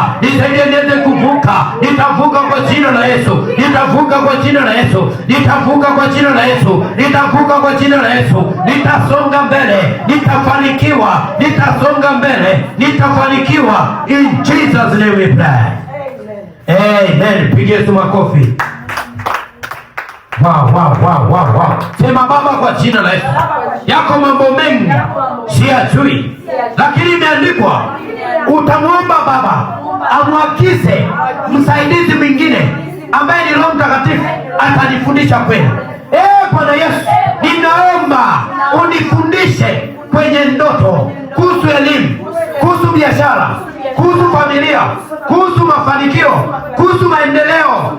Nitavuka kwa jina la Yesu, nitasonga mbele, nitafanikiwa. In Jesus name we pray. Amen. Pigie Yesu makofi. Wow. Sema Baba, kwa jina la Yesu, yako mambo mengi siyajui, lakini imeandikwa utamwomba Baba amwagize msaidizi mwingine ambaye ni Roho Mtakatifu atanifundisha kweli. Bwana Yesu, ninaomba unifundishe kwenye ndoto, kuhusu elimu, kuhusu biashara, kuhusu familia, kuhusu mafanikio, kuhusu maendeleo.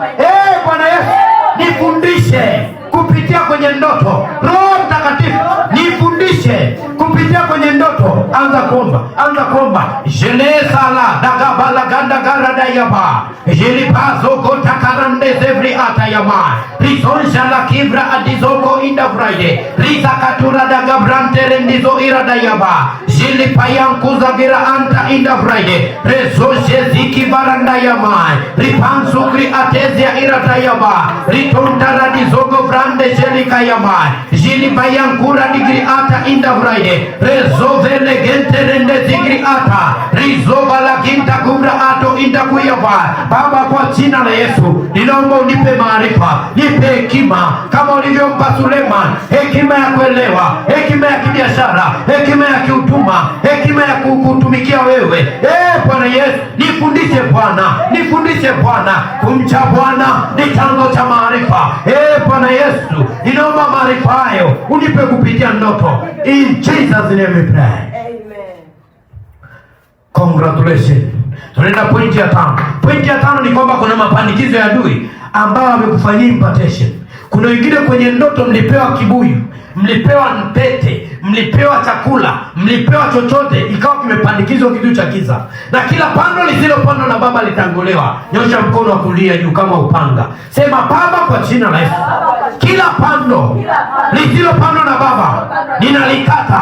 Bwana Yesu, nifundishe kupitia kwenye ndoto. Roho Mtakatifu nifundishe kupitia kwenye ndoto. Anza kuomba, anza kuomba. Jelesala dagabala ganda garada yaba jelipazo kota karande zevri atayama risonja la kibra adizoko inda Friday risa katura dagabrante rendizo irada yaba jelipayankuza gira anta inda Friday resoje ziki baranda yama ripansukri atezia irada yaba ritonda radizogo brande jelika yama jelipayankura digri ata inda Friday rezovele gente rende zigri ata rizoba la kinta kubra ato inda kuyaba. Baba, kwa jina la Yesu ninaomba unipe maarifa, nipe hekima kama ulivyompa Suleiman, hekima ya kuelewa, hekima ya kibiashara, hekima ya kiutuma, hekima ya kukutumikia wewe. Bwana Yesu, nifundishe Bwana, nifundishe Bwana. Kumcha Bwana ni chanzo cha maarifa. Bwana Yesu, ninaomba maarifa hayo unipe kupitia ndoto. In Jesus name we pray. Amen. Congratulations. Tunaenda pointi ya 5. Pointi ya 5 ni kwamba kuna mapandikizo ya adui ambao wamekufanyia impartation. Kuna wengine kwenye ndoto mlipewa kibuyu, mlipewa mpete, mlipewa chakula, mlipewa chochote, ikawa kimepandikizwa kitu cha giza. Na kila pando lisilopandwa na Baba litangolewa. Nyosha mkono wa kulia juu kama upanga. Sema, Baba, kwa jina la Yesu, kila pando lisilopandwa na Baba ninalikata.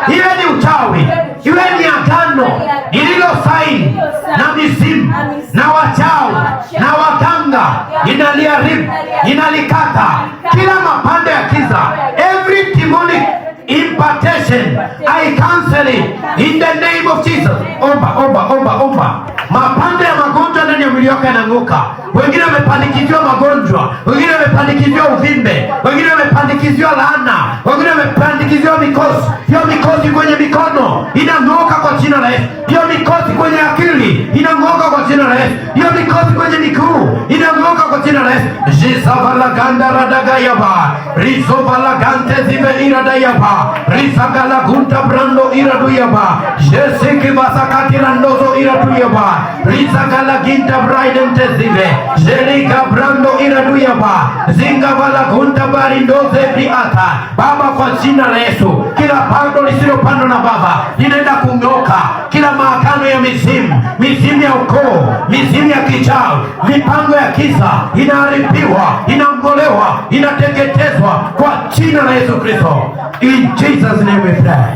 Iwe ni uchawi, iwe ni agano lililo saini na mizimu na wachawi na waganga, ninaliharibu, ninalikata kila mapando ya giza. Every demonic impartation I cancel it in the name of Jesus. Omba, omba, omba, omba. Mapando ya magonjwa ndani ya mwili wako yananguka. Wengine wamepandikiziwa magonjwa, wengine wamepandikiziwa uvimbe, wengine wamepandikiziwa laana, wengine wamepandikiziwa mikosi. Hiyo mikosi kwenye mikono inang'oka kwa jina la Yesu. Hiyo mikosi kwenye akili inang'oka kwa jina la Yesu. Hiyo mikosi kwenye miguu inang'oka kwa jina la Yesu. Jisavala ganda radagayaba risovala gante zibe iradayaba risagala gunta brando iraduyaba jesiki basakati randozo iraduyaba risagala ginta braidente zibe jelika brando iraduyaba zingavala gunta barindoze briata. Baba, kwa jina la Yesu, kila pando lisilopandwa na Baba linaenda kung'oka. Kila maagano ya mizimu, mizimu ya ukoo, mizimu ya kichawi, mipango ya kisa inaharibiwa, inang'olewa, inateketezwa kwa jina la Yesu Kristo. In Jesus name we pray.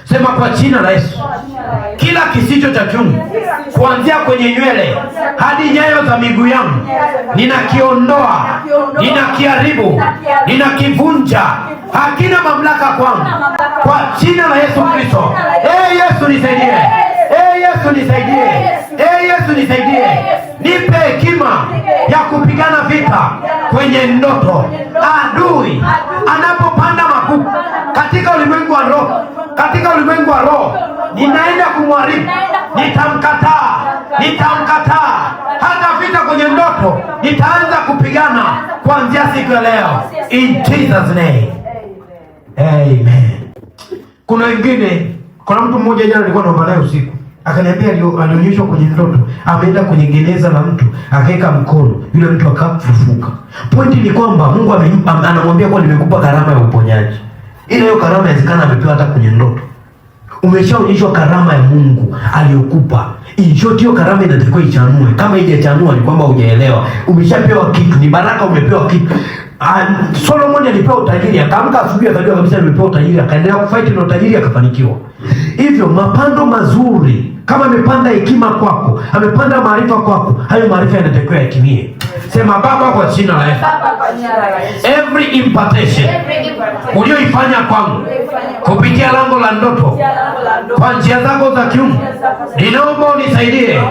Sema, kwa jina la Yesu, kila kisicho cha kiungu kuanzia kwenye nywele hadi nyayo za miguu yangu ninakiondoa, ninakiharibu, ninakivunja. Hakina mamlaka kwangu kwa jina la Yesu Kristo. Yesu nisaidie. Yesu nisaidie. Yesu nisaidie. Nipe hekima ya kupigana vita kwenye ndoto. Adui anapopanda magugu katika ulimwengu wa roho, katika ulimwengu wa roho, ninaenda kumharibu, nitamkataa, nitamkataa. Hata vita kwenye ndoto nitaanza kupigana kuanzia siku ya leo. In Jesus name. Amen. Kuna wengine, kuna mtu mmoja jana alikuwa naomba naye usiku, akaniambia alionyeshwa kwenye ndoto ameenda kwenye gereza la mtu, akaweka mkono, yule mtu akafufuka. Pointi ni kwamba Mungu anamwambia kwa nimekupa karama ya uponyaji. Ile hiyo karama inawezekana amepewa hata kwenye ndoto. Umeshaonyeshwa karama ya Mungu aliyokupa. Hiyo karama inatakiwa ichanue. Kama haijachanua ni kwamba hujaelewa. Umeshapewa kitu, ni baraka umepewa kitu. Solomon alipewa utajiri, akaamka asubuhi akajua kabisa nimepewa utajiri, akaendelea kufight na utajiri akafanikiwa. Hivyo mapando mazuri, kama amepanda hekima kwako, amepanda maarifa kwako, hayo maarifa yanatakiwa yatimie. Sema, Baba, kwa jina la Yesu, every impartation ulioifanya kwangu kupitia lango la ndoto kwa njia zako za kiungu, ninaomba unisaidie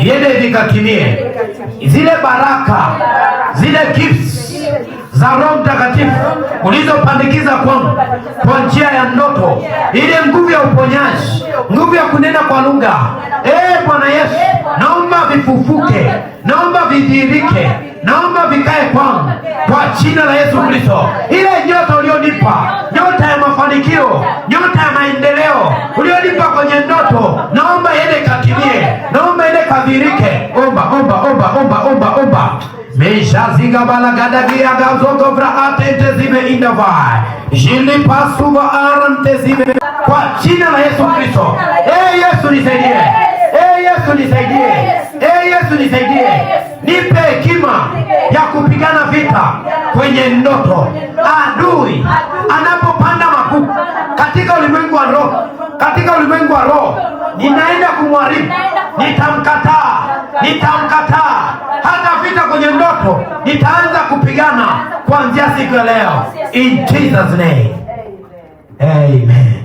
iende vikatimie. Zile baraka, zile gifts za Roho Mtakatifu ulizopandikiza kwangu kwa njia ya ndoto, ile nguvu ya uponyaji, nguvu ya kunena kwa lugha, Bwana Yesu, naomba vifufuke, naomba vidhihirike, naomba vikae kwangu kwa jina la Yesu Kristo. Ile nyota ulionipa, nyota ya mafanikio, nyota ya maendeleo ulionipa kwenye ndoto, naomba iende katimie, naomba iende kadhihirike. Omba, omba, omba, omba, omba, omba. Meshaziga balagadagia gazogo vraate tezive indavai. Jili pasuva aram tezive. Kwa jina la Yesu Kristo. Yesu nisaidie. Yesu nisaidie. Yesu nisaidie. Nipe hekima ya kupigana vita kwenye ndoto. Adui anapopanda magugu katika ulimwengu wa roho, katika ulimwengu wa roho, ninaenda kumharibu. Nitamkataa. Hata vita kwenye ndoto nitaanza kupigana kuanzia siku ya leo. In Jesus name. Amen.